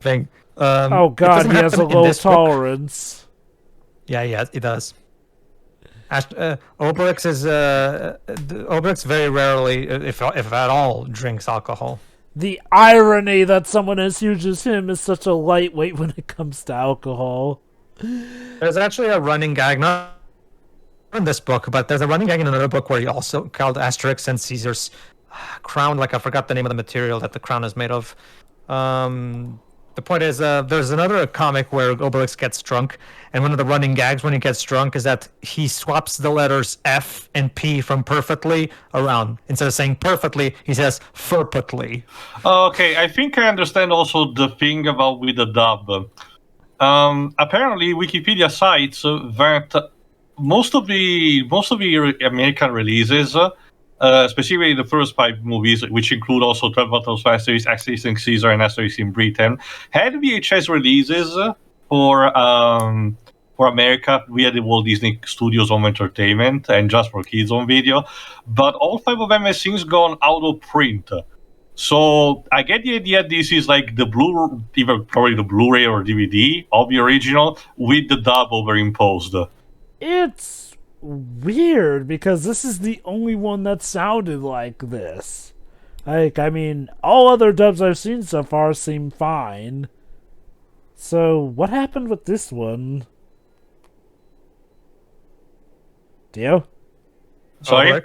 thing. Oh god, he has a low tolerance. Yeah, it does. Obelix is Obelix very rarely, if at all, drinks alcohol. The irony that someone as huge as him is such a lightweight when it comes to alcohol. There's actually a running gag, not in this book, but there's a running gag in another book where he also called Asterix and Caesar's crown. Like, I forgot the name of the material that the crown is made of. The point is, there's another comic where Obelix gets drunk, and one of the running gags when he gets drunk is that he swaps the letters F and P from perfectly around. Instead of saying perfectly, he says furputly. Okay, I think I understand also the thing about with the dub. Apparently, Wikipedia cites that most of the American releases, specifically the first 5 movies, which include also 12 Battles of Asterix, Asterix and Caesar, and Asterix in Britain, had VHS releases for America via the Walt Disney Studios Home Entertainment and just for kids on video, but all 5 of them have since gone out of print. So I get the idea this is like the probably the Blu-ray or DVD of the original with the dub overimposed. It's weird because this is the only one that sounded like this. Like, I mean, all other dubs I've seen so far seem fine. So, what happened with this one? Dio? Sorry.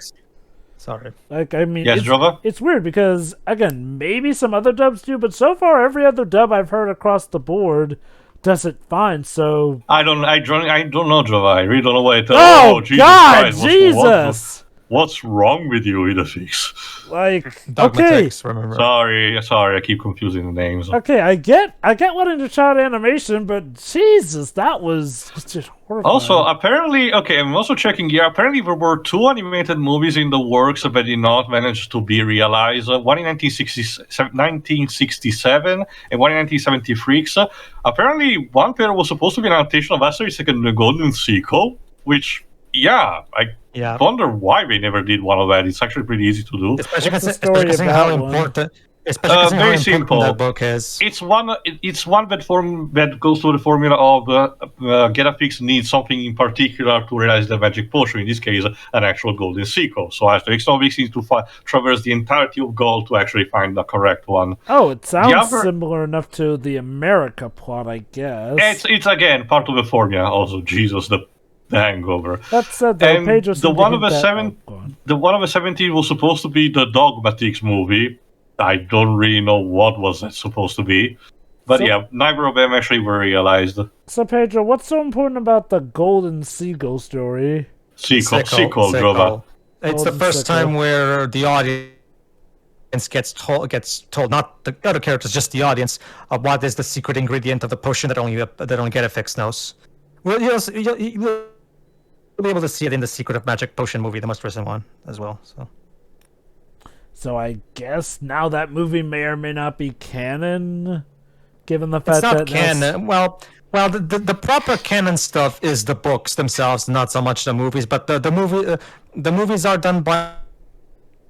Like, I mean, yes, it's weird because, again, maybe some other dubs do, but so far every other dub I've heard across the board does it fine, so... I don't know, Java. I really don't know what it is. Oh, Jesus God, Christ. Jesus! What's wrong with you, Idafix? Like, Dogmatics, remember. Sorry, I keep confusing the names. Okay, I get wanting to try animation, but Jesus, that was just horrifying. Also, apparently, okay, I'm also checking here. Apparently, there were 2 animated movies in the works that did not manage to be realized. One in 1967 and one in 1973. Apparently, one pair was supposed to be an adaptation of Asterix and the Golden Sequel, which, I wonder why they never did one of that. It's actually pretty easy to do. Especially considering how important. Very simple. That book is. It's one that goes through the formula of Getafix needs something in particular to realize the magic potion. In this case, an actual golden sequel. So Asterix and Obelix needs to traverse the entirety of Gaul to actually find the correct one. Oh, it sounds similar enough to the America plot, I guess. It's again part of the formula. Also, Jesus, the The Hangover. That said, though, And Pedro the seemed to one of hint the that- seven, oh, go on. the one of the 17 was supposed to be the Dogmatics movie. I don't really know what was it supposed to be, but So- yeah, neither of them actually were realized. So, Pedro, what's so important about the Golden Seagull story? Sequel, Drova. It's the Golden first sickle. time where the audience gets told, not the other characters, just the audience, of what is the secret ingredient of the potion that only Getafix knows. Well, you'll be able to see it in the Secret of Magic Potion movie, the most recent one, as well. So I guess now that movie may or may not be canon, given the It's fact not that canon. Well, the proper canon stuff is the books themselves, not so much the movies. But the movies are done by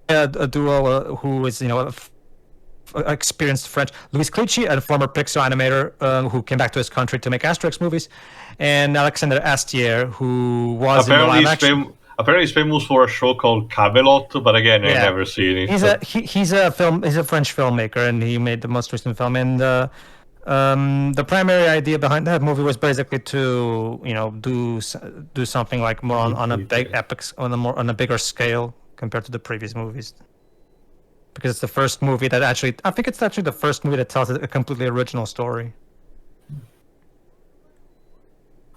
a duo who is experienced French, Louis Clichy, a former Pixar animator who came back to his country to make Asterix movies, and Alexandre Astier, who was in the live action. Apparently, he's famous for a show called Camelot, but again, I've never seen it. He's a French filmmaker, and he made the most recent film. And the primary idea behind that movie was basically to do something like more on a big epic, on a bigger scale compared to the previous movies. Because it's the first movie that I think it's actually the first movie that tells a completely original story.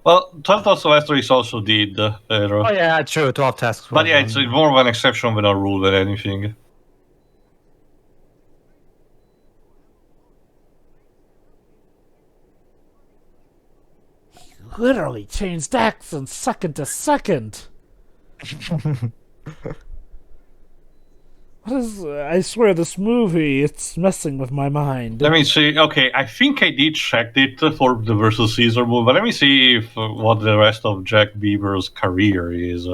Well, 12 Tasks of Asterix also did. Oh yeah, true. 12 Tasks. But yeah, it's more of an exception than a rule than anything. literally changed accents second to second. What is? I swear, this movie, it's messing with my mind. Let me see. Okay, I think I did check it for the versus Caesar movie, but let me see if what the rest of Jack Beaver's career is.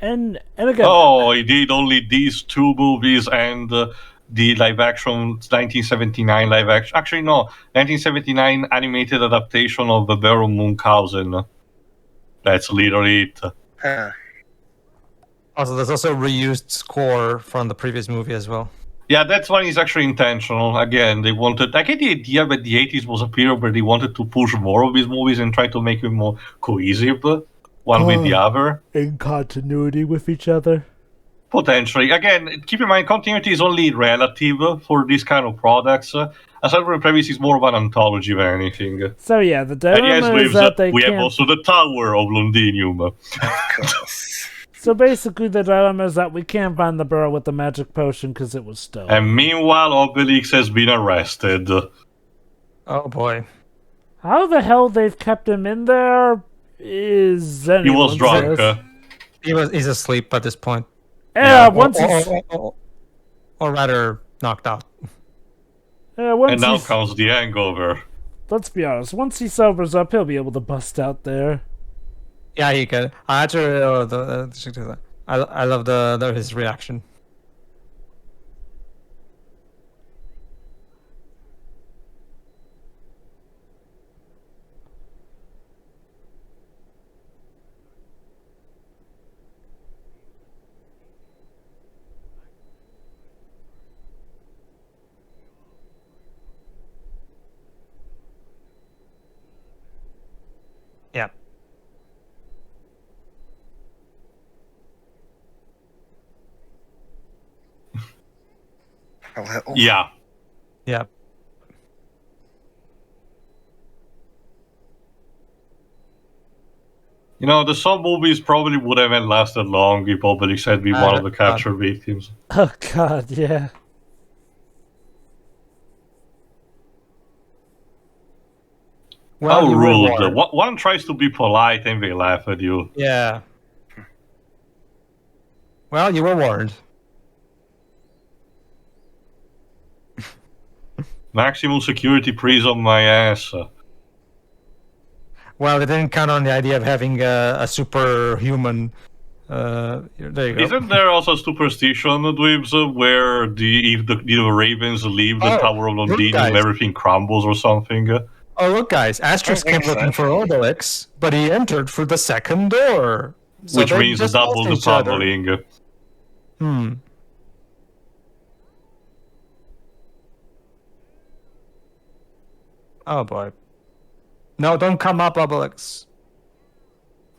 And again, oh, he did only these two movies and the live action 1979 live action. Actually, no, 1979 animated adaptation of the Baron Munchausen. That's literally it. Also, there's also a reused score from the previous movie as well. Yeah, that one is actually intentional. Again, they wanted. I get the idea that the 80s was a period where they wanted to push more of these movies and try to make them more cohesive, one with the other. In continuity with each other. Potentially. Again, keep in mind, continuity is only relative for these kind of products. Asylum Premise is more of an anthology than anything. So yeah, the dilemma is that they we can't... have also the Tower of Londinium. Of course. So basically, the dilemma is that we can't find the barrel with the magic potion because it was stolen. And meanwhile, Obelix has been arrested. Oh boy. How the hell they've kept him in there is He was drunk. He's asleep at this point. Yeah, once or rather, knocked out. And now comes the hangover. Let's be honest, once he sobers up, he'll be able to bust out there. Yeah, he can. I actually, I love his reaction. Yeah. Yeah. Yeah. You know, the sub movies probably would have lasted long if Obelix had been one of the capture victims. Oh god, yeah. Well, how rude. One tries to be polite and they laugh at you. Yeah. Well, you were warned. Maximum security prism my ass. Well, they didn't count on the idea of having a superhuman. There you go. Isn't there also superstition, Dweebs, where if the ravens leave the Tower of Londinium, everything crumbles or something? Oh, look, guys. Asterix came looking for Obelix, but he entered through the second door. So which means double the pummeling. Oh, boy. No, don't come up, Obelix.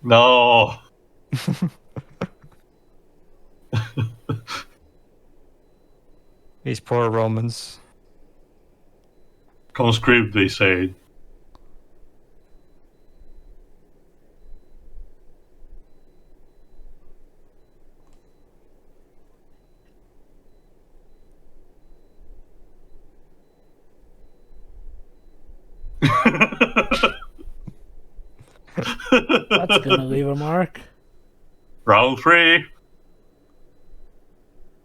No. These poor Romans. Conscript, they say. That's gonna leave a mark. Round 3.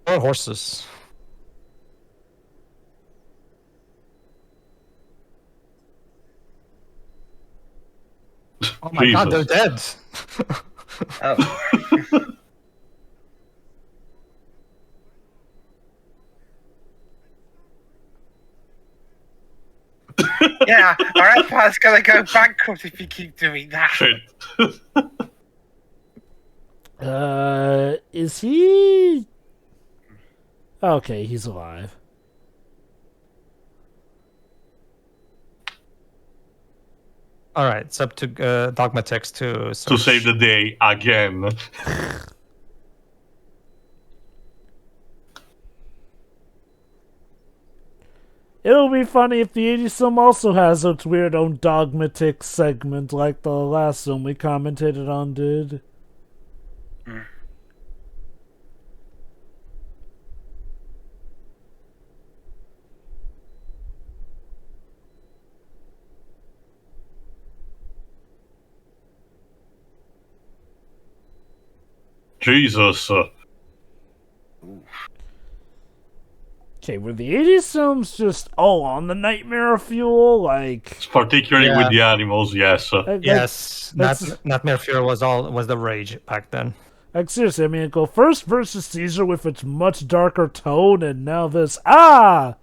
Poor horses. Oh my god, they're dead. Oh. Yeah, our empire's gonna go bankrupt if you keep doing that. Shit. Is he? Okay, he's alive. All right, it's up to Dogmatix to To save the day again. It'll be funny if the 80s film also has its weird own dogmatic segment like the last film we commentated on did. Jesus. Okay, were the 80s films just all on the nightmare fuel? Like, Particularly Yeah. with the animals, yes. Yes, that's- Nightmare Fury was the rage back then. like seriously, I mean, go first versus Caesar with its much darker tone, and now this. Ah!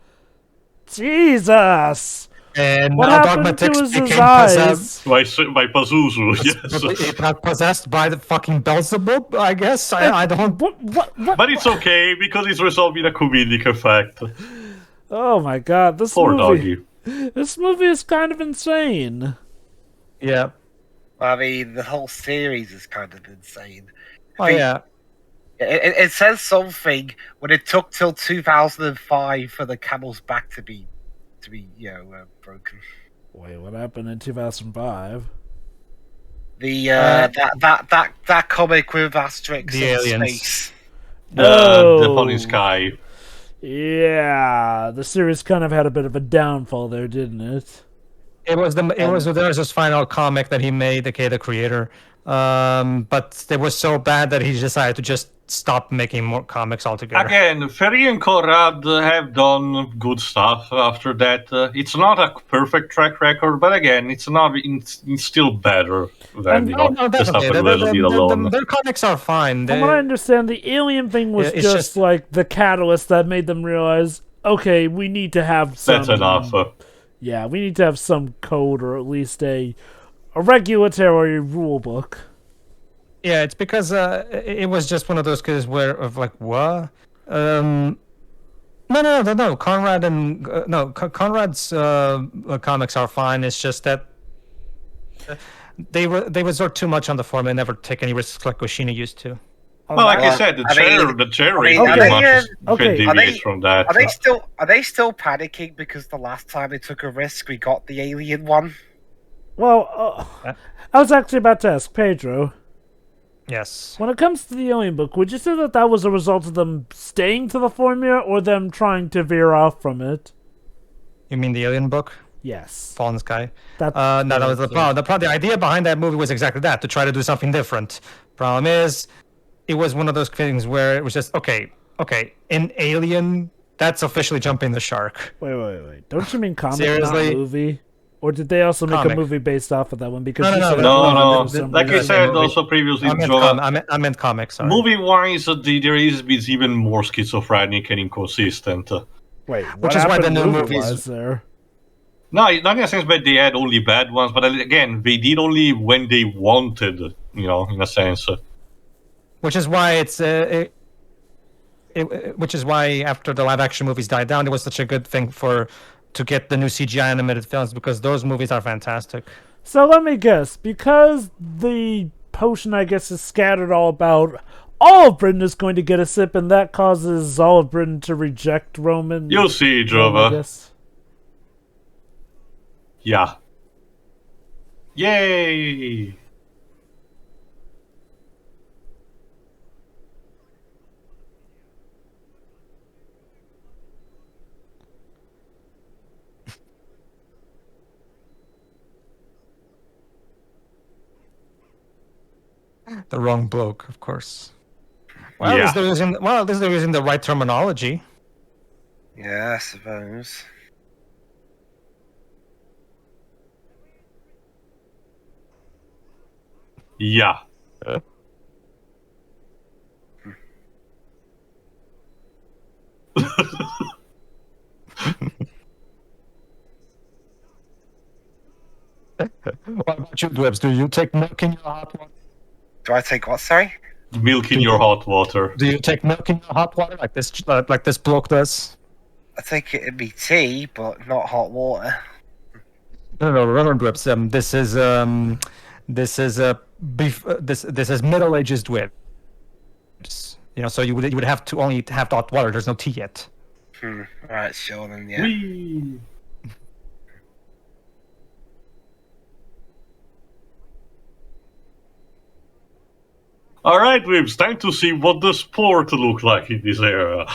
Jesus! And What now happened to Dogmatix his became eyes? By Pazuzu, yes. It got possessed by the fucking Beelzebub, I guess. I don't. What? But it's okay, because it's resolved in a comedic effect. Oh my god, this Poor movie. doggy. This movie is kind of insane. Yeah. I mean, the whole series is kind of insane. Oh yeah. It says something when it took till 2005 for the camel's back to be broken. Wait, what happened in 2005? The that comic with Asterix The in aliens. space. Oh. The funny sky. Yeah, the series kind of had a bit of a downfall there, didn't it? It was Uderzo's final comic that he made, the creator. But it was so bad that he decided to just stop making more comics altogether. Again, Ferry and Conrad have done good stuff after that. It's not a perfect track record, but again, it's still better than the stuff that Rebel did alone. Their comics are fine. From what I understand, the alien thing was It's just just- like the catalyst that made them realize, okay, we need to have some. That's enough. Yeah, we need to have some code or at least a regulatory rule book. Yeah, it's because it was just one of those cases where of like what? No. Conrad's comics are fine. It's just that they resort too much on the form and never take any risks like Goshina used to. Well, like I Well, said, the I chair mean, pretty okay, much okay. deviates from that. Are they still panicking because the last time they took a risk, we got the alien one? Well, I was actually about to ask Pedro. Yes. When it comes to the alien book, would you say that that was a result of them staying to the formula or them trying to veer off from it? You mean the Alien book, Yes. Fallen Sky? That, No, that was the problem. The idea behind that movie was exactly that, to try to do something different. Problem is, it was one of those things where it was just, okay, in Alien, that's officially jumping the shark. Wait. Don't you mean comic, Seriously? not movie? Or did they also make Comic. a movie based off of that one? Because No, you no, said No. for some Like I reason. said movie. also previously, I meant comics, sorry. movie-wise, there is even more schizophrenic and inconsistent. Wait, Which is why the new movie-wise movies- there? No, not in a sense that they had only bad ones, but again, they did only when they wanted, in a sense. Which is why which is why after the live action movies died down, it was such a good thing to get the new CGI animated films, because those movies are fantastic. So let me guess, because the potion, I guess, is scattered all about, all of Britain is going to get a sip, and that causes all of Britain to reject Roman. You'll see, Rome, I Jova. guess. Yeah. Yay! The wrong bloke, of course. Well, Yeah. at least they're using the right terminology. Yeah, I suppose. Yeah. What about you, Dwebs? Do you take milk in your hot water? Do I take what, sorry? Milk in your hot water. Do you take milk in your hot water like this bloke does? I think it'd be tea, but not hot water. No, remember, Dwebs. This is this is Middle Ages Dwebs. You know, so you would have to only have hot water. There's no tea yet. Right, sure then, yeah. Whee! Alright, Wims, time to see what the sport look like in this era.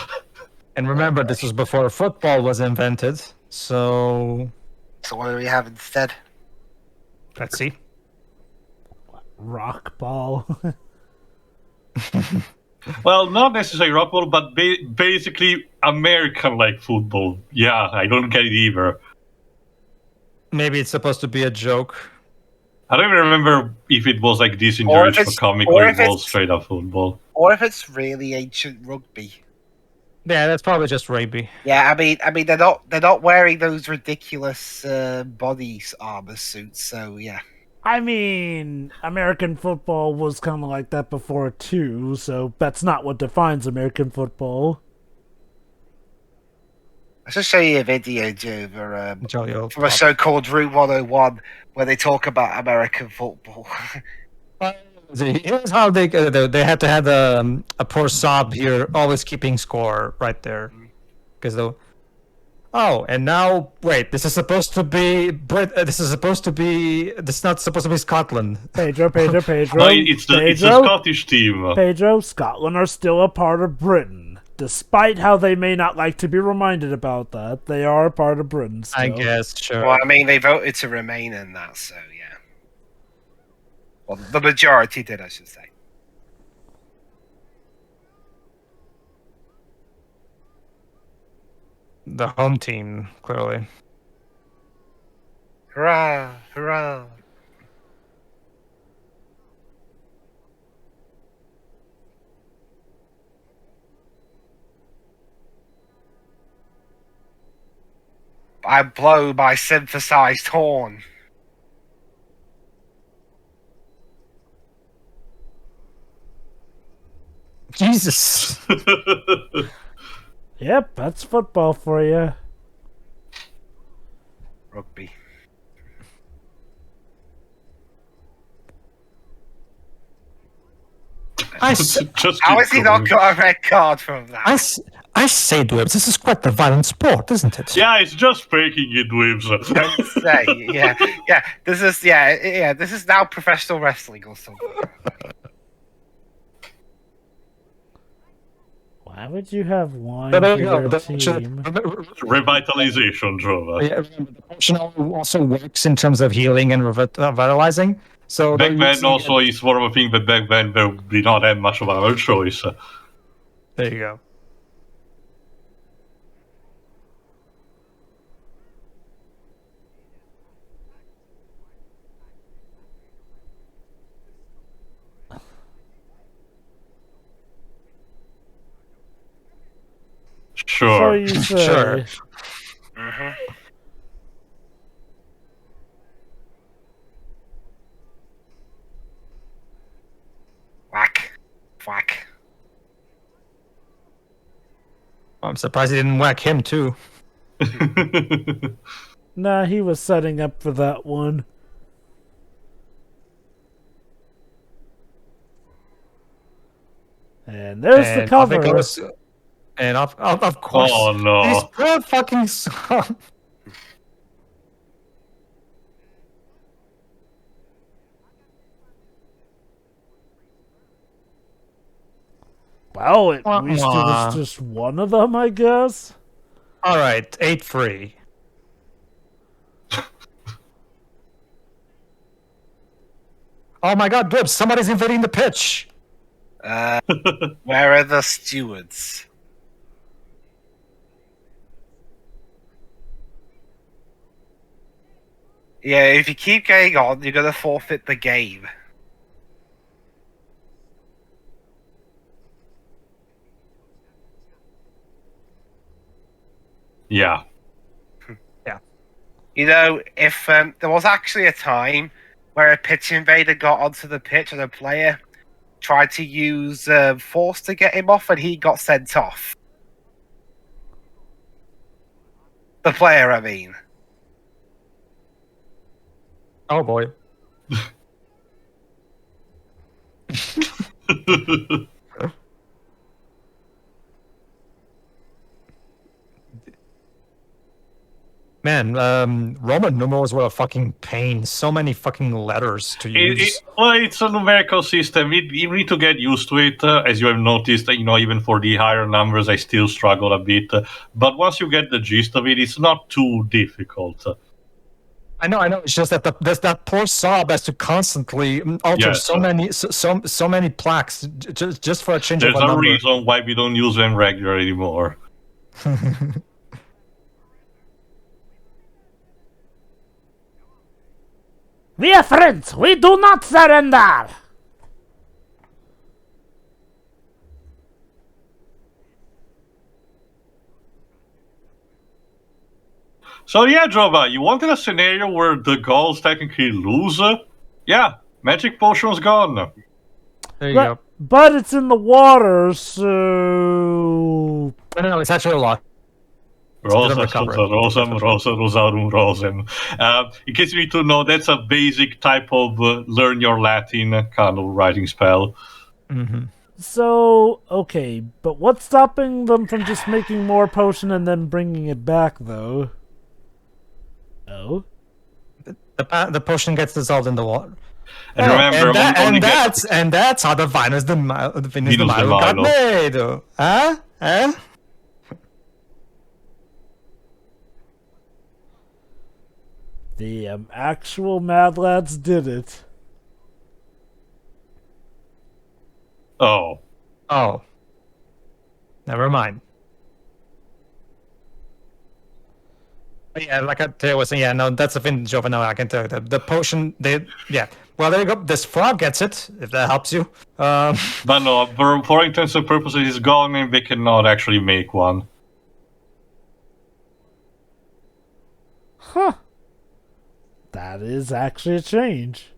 And remember, this was before football was invented. So So what do we have instead? let's see. Rock ball. Well, not necessarily rock ball, but basically American-like football. Yeah, I don't get it either. Maybe it's supposed to be a joke. I don't even remember if it was like this in Or the if original it's- comic or or if it was it's- straight up football. Or if it's really ancient rugby. Yeah, that's probably just Raby. Yeah, I mean, they're not wearing those ridiculous body armor suits. So yeah, I mean, American football was kind of like that before too, so that's not what defines American football. I'll just show you a video, Joe, Jolly old from a show called Route 101, where they talk about American football. Here's how they had to have a poor sob here, always keeping score right there, because though. Oh, and now wait, this is supposed to be This is not supposed to be Scotland. Pedro. No, it's the Pedro, Scottish team. Pedro, Scotland are still a part of Britain. Despite how they may not like to be reminded about that, they are a part of Britain still. I guess, sure. Well, I mean, they voted to remain in that, so yeah. Well, the majority did, I should say. The home team, clearly. Hurrah! Hurrah! I blow my synthesized horn. Jesus. Yep, that's football for you. Rugby. Just How keep has he not going. got a red card from that? I say, Dwebs, this is quite the violent sport, isn't it? Yeah, it's just faking it, Wims. Don't say, yeah. This is now professional wrestling or something. Why would you have wine But there for you go. your The team? Revitalization, Jova. Yeah, remember, the potion also works in terms of healing and revitalizing. So Back they're then using also it- is one of the things that back then there did not have much of our choice. There you go. So Sure. you say. Sure. Mm-hmm. Whack. Whack. I'm surprised he didn't whack him too. Nah, he was setting up for that one. And there's the And off it cover. goes. And of course, Oh, no. these poor fucking songs. Well, at Wah, least it wah. was just one of them, I guess. All right, 8-3. Oh my God, Gibbs! Somebody's invading the pitch. Where are the stewards? Yeah, if you keep going on, you're gonna forfeit the game. Yeah. You know, if there was actually a time where a pitch invader got onto the pitch and a player tried to use force to get him off, and he got sent off. The player, I mean. Oh boy. Man, Roman numerals were a fucking pain. So many fucking letters to use. Well, it's a numerical system. You need to get used to it. As you have noticed, even for the higher numbers, I still struggle a bit. But once you get the gist of it, it's not too difficult. I know. It's just that there's that poor Saab has to constantly alter Yes. so many plaques just for a change There's of a a number. reason why we don't use them regular anymore. We are friends. We do not surrender. So yeah, Jova, you wanted a scenario where the Gauls technically lose? Yeah, magic potion's gone. There you go. But it's in the water, so... No, it's actually a lot. Rosa, recover. Rosam, Rosa, Rosarum, Rosem. In case you need to know, that's a basic type of learn your Latin kind of writing spell. Mm-hmm. So, okay, but what's stopping them from just making more potion and then bringing it back, though? Oh? The potion gets dissolved in the water. And remember, And that's how the Venus de Milo got Milo. made. Huh? The actual Mad Lads did it. Oh. Oh. Never mind. But yeah, like I was saying, yeah, no, that's the thing, Jova. No, I can tell you that the potion, yeah. Well, there you go. This frog gets it, if that helps you. But no, for intents and purposes, it's gone and they cannot actually make one. Huh. That is actually a change.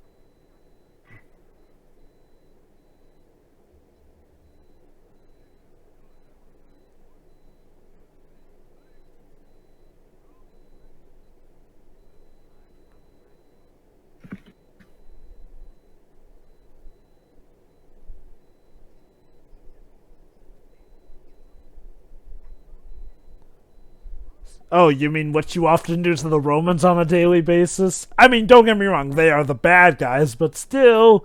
Oh, you mean what you often do to the Romans on a daily basis? I mean, don't get me wrong, they are the bad guys, but still,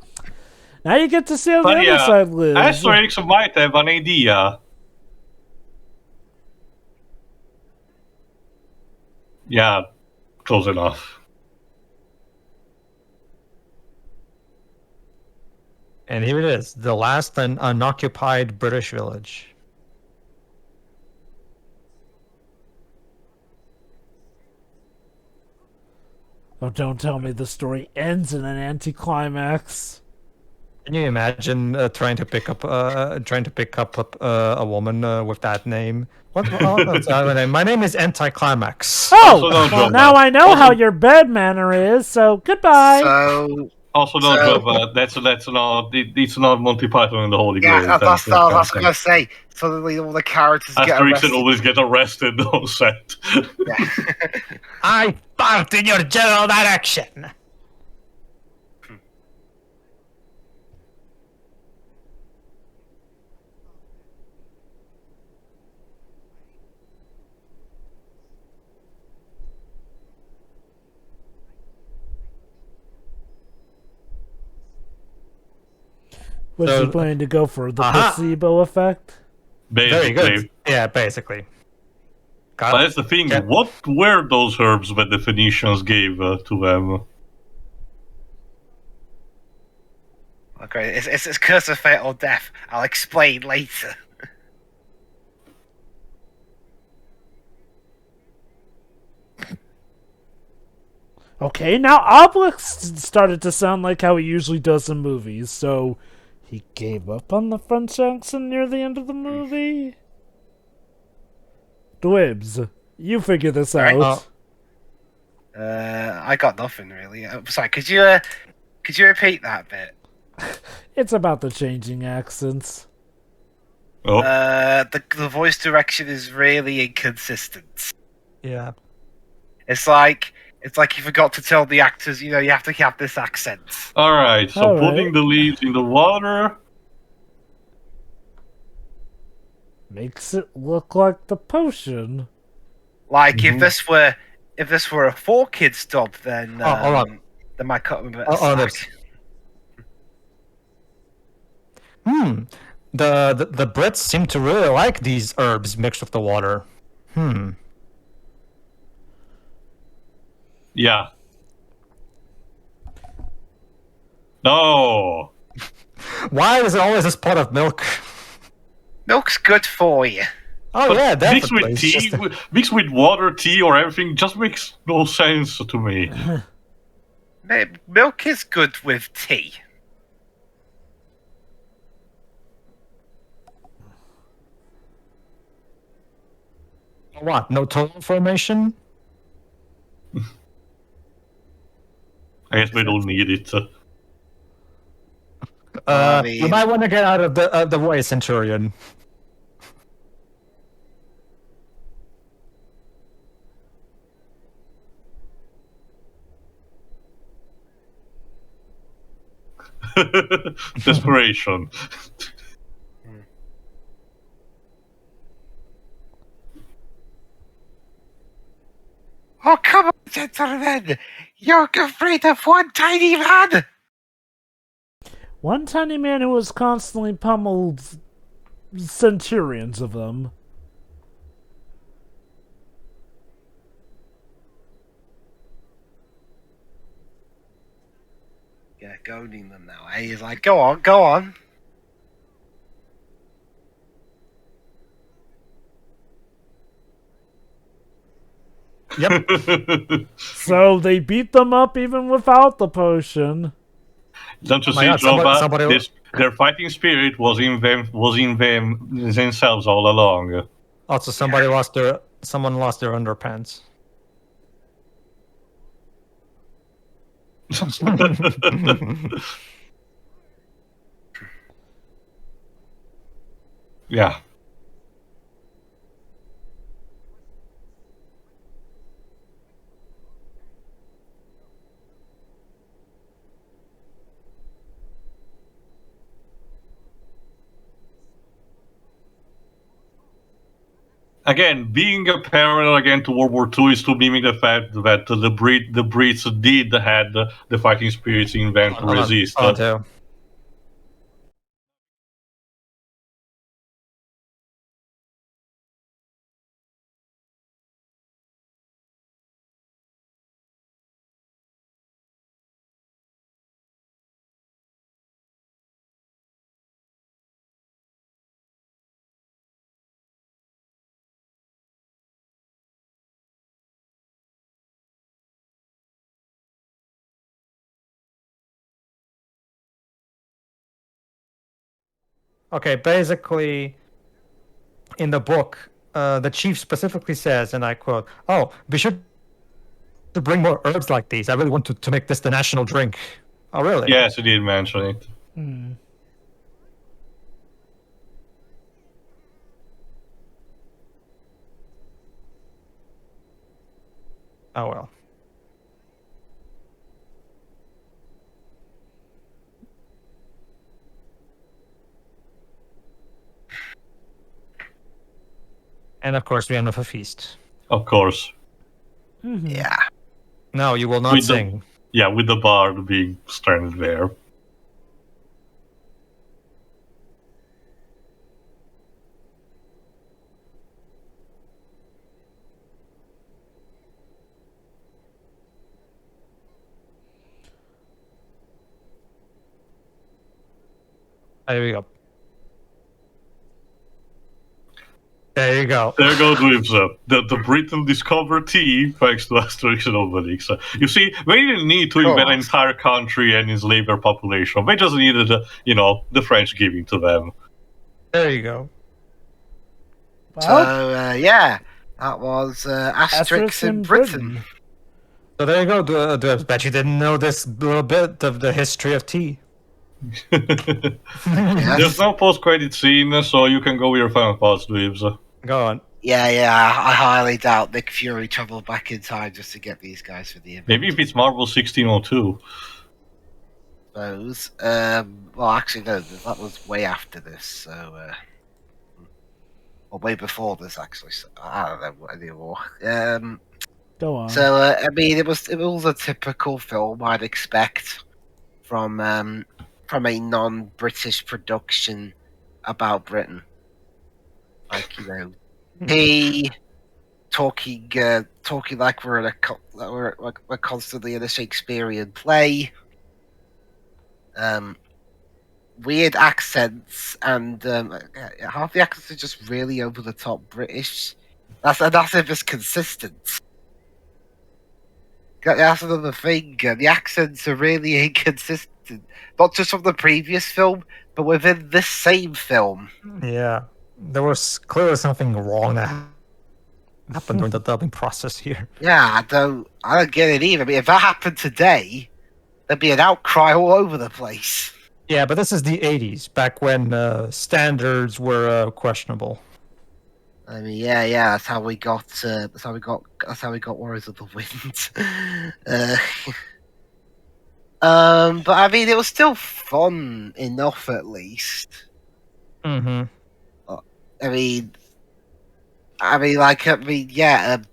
now you get to see how the other side lives. Asterix might have an idea. Yeah, close enough. And here it is, the last unoccupied British village. Oh, don't tell me the story ends in an anticlimax. Can you imagine trying to pick up a woman with that name? What? That's her name. My name is Anticlimax. Oh, Also, well, now I know how your bed manner is, so goodbye. So Also, no, Jova, it's not Monty Python and the Holy Grail. yeah, that's what I was gonna say. Suddenly, all the characters get Asterix arrested. and Obelix get arrested on set. Yeah. I fart in your general direction. Was So- he planning to go for the Aha! placebo effect? Very Basically. good. Yeah, basically. Got But it. that's the thing. Yeah. What were those herbs that the Phoenicians gave to them? Okay, it's curse of fate or death. I'll explain later. Okay, now Obelix started to sound like how he usually does in movies, so he gave up on the French accent near the end of the movie? Dwibs, you figure this Sorry? out. I got nothing really. Sorry, could you repeat that bit? It's about the changing accents. Oh, The voice direction is really inconsistent. Yeah. It's like you forgot to tell the actors, you have to have this accent. all right. So All right. putting the leaves in the water. Makes it look like the potion. Like if this were a 4-Kids dub, then hold on. they might cut them a bit Oh, of oh, slack. The Brits seem to really like these herbs mixed with the water. Yeah. No. Why is it always this pot of milk? Milk's good for you. Oh But yeah, mixed definitely. with It's tea, just a- mixed with water, tea, or everything just makes no sense to me. Milk is good with tea. What? No tonal formation? I guess we don't need it. I You mean- might want to get out of the way, Centurion. Desperation. Oh, come on, gentlemen! You're afraid of one tiny man! One tiny man who was constantly pummeled centurions of them. Yeah, goading them now, eh? He's like, go on, go on. Yep. So they beat them up even without the potion. Don't you Oh my see, God, Joba? somebody- Their fighting spirit was in them themselves all along. Also, someone lost their underpants. Yeah. Again, being a parallel again to World War II is to mimic the fact that the Brits did had the fighting spirits in them to resist. Too. Okay, basically, in the book, the chief specifically says, and I quote, "Oh, be sure to bring more herbs like these. I really want to make this the national drink." Oh, really? Yes, he did mention it. Oh well. And of course, we end with a feast. Of course. Yeah. No, you will not With the- sing. Yeah, with the bard being stranded there. There you go. There you go. There goes Dweebs. The Britain discovered tea thanks to Asterix and Obelix. You see, they didn't need to invent an entire country and enslave their population. They just needed, the French giving to them. There you go. Well, So, yeah, that was Asterix in Britain. So there you go. I bet you didn't know this little bit of the history of tea. There's no post-credit scene, so you can go with your final thoughts, Dweebs. Go on. Yeah, I highly doubt Nick Fury traveled back in time just to get these guys for the event. Maybe if it's Marvel 1602. Those. Well, actually, no, that was way after this, so. Or way before this, actually. So I don't know anymore. go on. So, I mean, it was a typical film I'd expect from a non-British production about Britain. Like, he talking like we're constantly in a Shakespearean play. Weird accents, and half the accents are just really over the top British. That's if it's consistent. That's another thing. The accents are really inconsistent, not just from the previous film, but within this same film. Yeah, there was clearly something wrong that happened during the dubbing process here. Yeah, I don't get it either. I mean, if that happened today, there'd be an outcry all over the place. Yeah, but this is the '80s, back when standards were questionable. I mean, yeah, that's how we got. That's how we got Warriors of the Wind. But I mean, it was still fun enough, at least. Mm-hmm.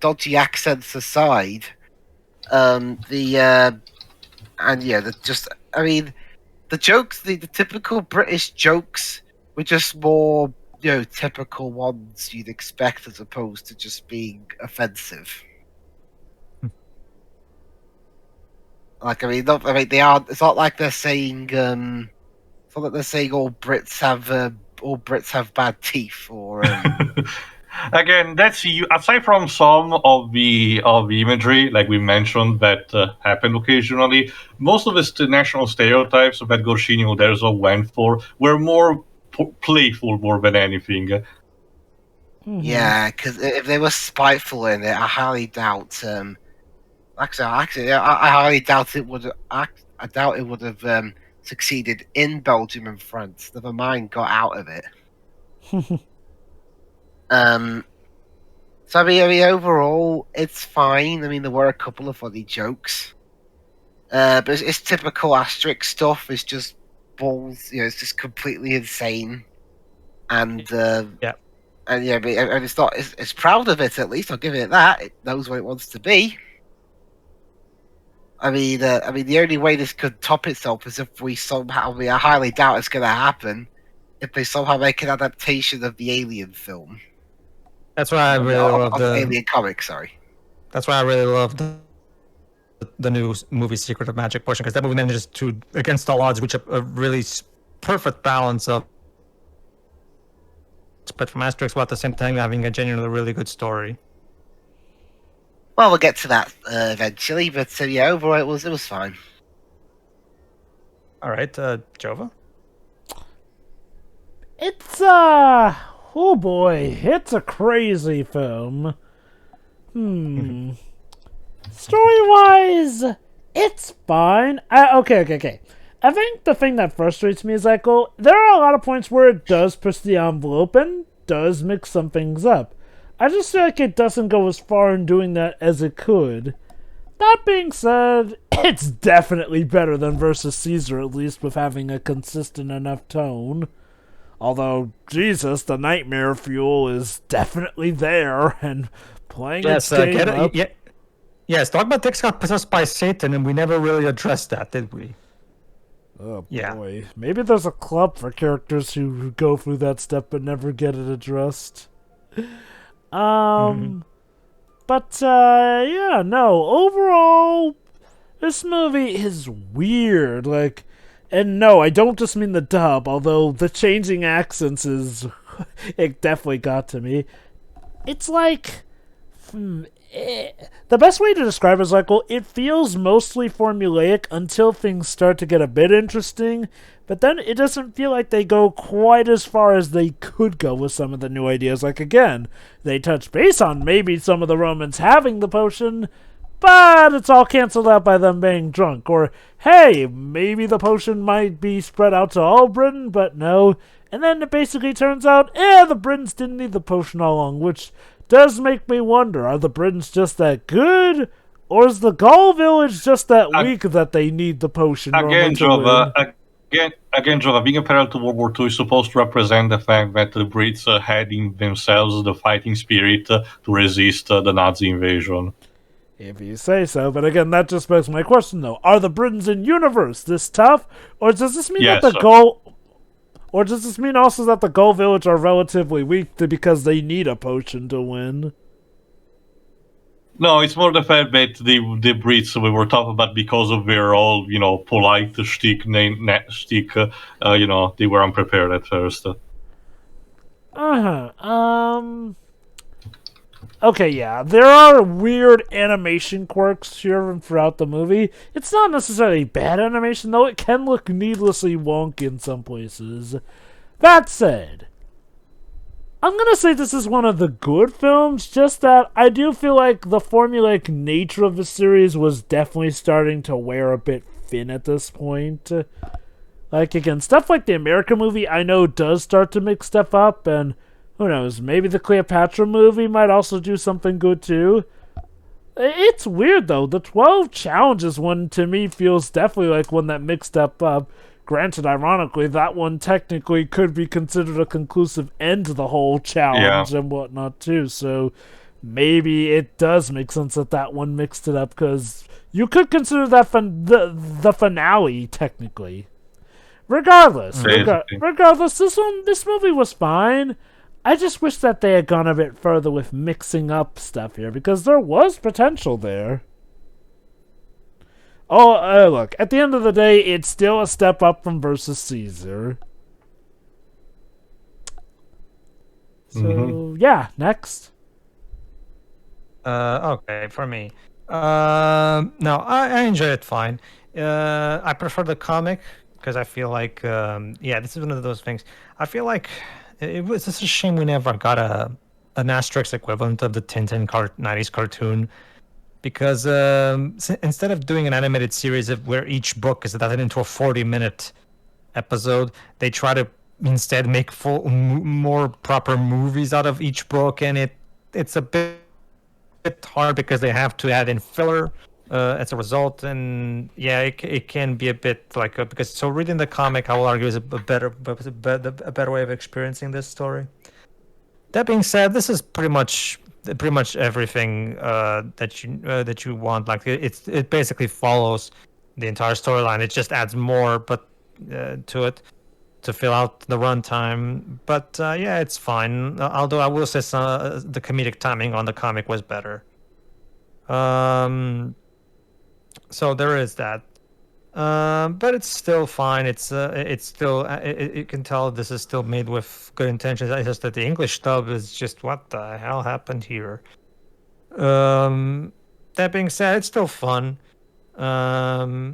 Dodgy accents aside, the jokes, the typical British jokes were just more, typical ones you'd expect as opposed to just being offensive. They aren't. It's not like they're saying. It's not like they're saying all Brits have bad teeth, or. Again, that's aside from some of the imagery, like we mentioned, that happened occasionally. Most of the national stereotypes that Goscinny Uderzo went for were more playful, more than anything. Mm-hmm. Yeah, because if they were spiteful in it, I highly doubt. Actually, I highly doubt it would. I doubt it would have succeeded in Belgium and France. Never mind, got out of it. So I mean, overall, it's fine. I mean, there were a couple of funny jokes, but it's typical Asterix stuff. It's just balls. It's just completely insane, and it's not. It's proud of it. At least I'll give it that. It knows what it wants to be. I mean, the only way this could top itself is if we somehow. I highly doubt it's going to happen. If they somehow make an adaptation of the Alien film. That's why I really love the Alien comic. Sorry. That's why I really love the new movie Secret of Magic portion, because that movie manages to, against all odds, reach a really perfect balance of, but from Asterix, while at the same time having a genuinely really good story. Well, we'll get to that eventually, but overall it was fine. All right, Jova. It's oh boy, it's a crazy film. Story-wise, it's fine. Okay. I think the thing that frustrates me is there are a lot of points where it does push the envelope and does mix some things up. I just feel like it doesn't go as far in doing that as it could. That being said, it's definitely better than versus Caesar, at least with having a consistent enough tone. Although, Jesus, the nightmare fuel is definitely there, and playing its game up... Yes, Dogmatix got possessed by Satan, and we never really addressed that, did we? Oh boy. Maybe there's a club for characters who go through that step but never get it addressed. But, overall, this movie is weird. And no, I don't just mean the dub, although the changing accents is... it definitely got to me. It's like... The best way to describe it is like, well, it feels mostly formulaic until things start to get a bit interesting, but then it doesn't feel like they go quite as far as they could go with some of the new ideas. Like, again, they touch base on maybe some of the Romans having the potion, but it's all canceled out by them being drunk. Or, hey, maybe the potion might be spread out to all Britain, but no. And then it basically turns out, the Britons didn't need the potion all along, which does make me wonder, are the Britons just that good? Or is the Gaul village just that weak that they need the potion? Again, Jova, being a parallel to World War II is supposed to represent the fact that the Brits had in themselves the fighting spirit to resist the Nazi invasion. If you say so, but again, that just begs my question, though. Are the Britons in universe this tough? Or does this mean that the Gaul... Or does this mean also that the Gaul village are relatively weak because they need a potion to win? No, it's more the fact that the Brits we were talking about, because of their all, polite shtick, they were unprepared at first. Okay, yeah, there are weird animation quirks here and throughout the movie. It's not necessarily bad animation, though it can look needlessly wonky in some places. That said, I'm gonna say this is one of the good films, just that I do feel like the formulaic nature of the series was definitely starting to wear a bit thin at this point. Like, again, stuff like the American movie I know does start to mix stuff up, and who knows, maybe the Cleopatra movie might also do something good too. It's weird though, the 12 Challenges one to me feels definitely like one that mixed up. Granted, ironically, that one technically could be considered a conclusive end to the whole challenge and whatnot too, so maybe it does make sense that one mixed it up, because you could consider that the finale technically. Regardless, this movie was fine. I just wish that they had gone a bit further with mixing up stuff here, because there was potential there. Oh, look, at the end of the day, it's still a step up from versus Caesar. So, yeah, next. Okay, for me. No, I enjoy it fine. I prefer the comic, because I feel like, this is one of those things. I feel like it was just a shame we never got an Asterix equivalent of the Tintin 90s cartoon, because instead of doing an animated series where each book is divided into a 40-minute episode, they try to instead make more proper movies out of each book, and it's a bit hard because they have to add in filler as a result, and it can be a bit like because reading the comic, I will argue, is a better way of experiencing this story. That being said, this is pretty much everything that you want. Like it basically follows the entire storyline. It just adds more, but to it to fill out the runtime. But it's fine. Although I will say the comedic timing on the comic was better. So there is that. But it's still fine. It's still you can tell this is still made with good intentions. It's just that the English dub is just, what the hell happened here? That being said, it's still fun.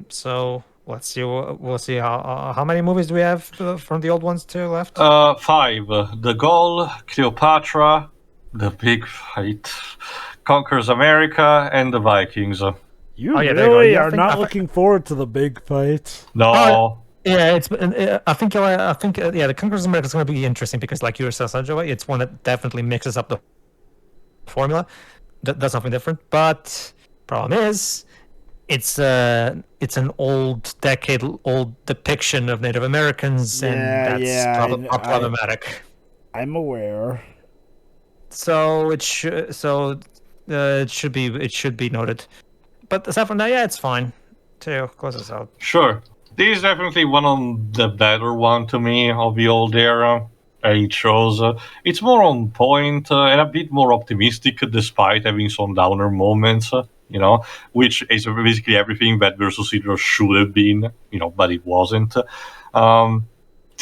So let's see. We'll see how many movies do we have from the old ones too left? 5. The Gaul, Cleopatra, The Big Fight, Conquers America, and the Vikings. You really are not looking forward to the big fight. No. Yeah, I think the Conquerors of America is going to be interesting because, like you were saying, Joey, it's one that definitely mixes up the formula. Does something different, but problem is, it's an decade-old depiction of Native Americans, and that's problematic. I'm aware. So it should be noted. But aside from that, it's fine. To close this out. Sure. This is definitely one of the better one to me of the old era. It shows it's more on point and a bit more optimistic despite having some downer moments. which is basically everything that Versus Caesar should have been, but it wasn't. The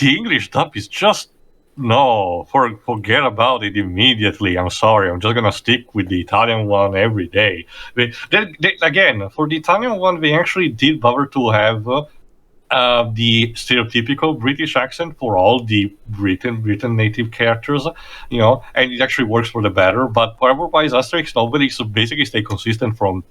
English dub is just forget about it immediately. I'm sorry. I'm just gonna stick with the Italian one every day. Again, for the Italian one, they actually did bother to have the stereotypical British accent for all the Britain native characters, and it actually works for the better. But otherwise, Asterix and Obelix basically stay consistent from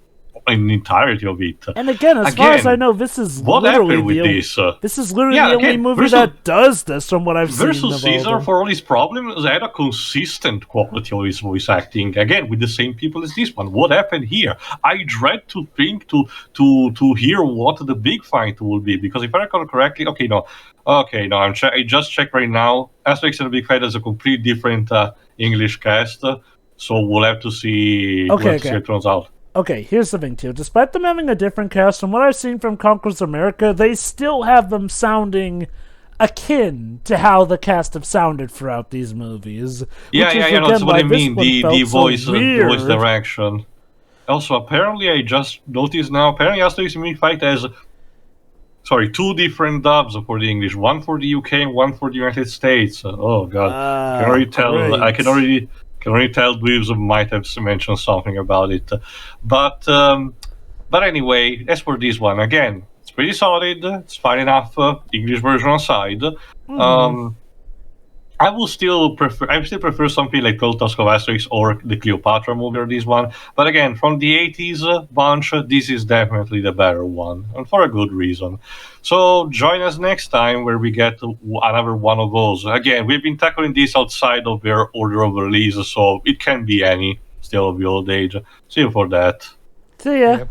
in the entirety of it. And again, as far as I know, this is what literally happened with this? This is literally the only movie that does this, from what I've seen. Versus Caesar, for all his problems, had a consistent quality of his voice acting. Again, with the same people as this one. What happened here? I dread to think to hear what the big fight will be, because if I recall correctly, I just checked right now. Asterix and the Big Fight has a complete different English cast, so we'll have to see how it turns out. Okay, here's the thing, too. Despite them having a different cast, from what I've seen from Conquers America, they still have them sounding akin to how the cast have sounded throughout these movies. That's what I mean. The voice direction. Also, apparently, I just noticed now, Asterix and Big Fight has two different dubs for the English. One for the UK and one for the United States. Oh, God. I can already tell. Great. I can already tell Dweebs might have mentioned something about it. But anyway, as for this one, again, it's pretty solid. It's fine enough. English version aside. I still prefer something like Cold Tusk of Asterix or the Cleopatra movie or this one. But again, from the 80s bunch, this is definitely the better one, and for a good reason. So join us next time where we get another one of those. Again, we've been tackling this outside of their order of release, so it can be any, still of the old age. See you for that. See ya.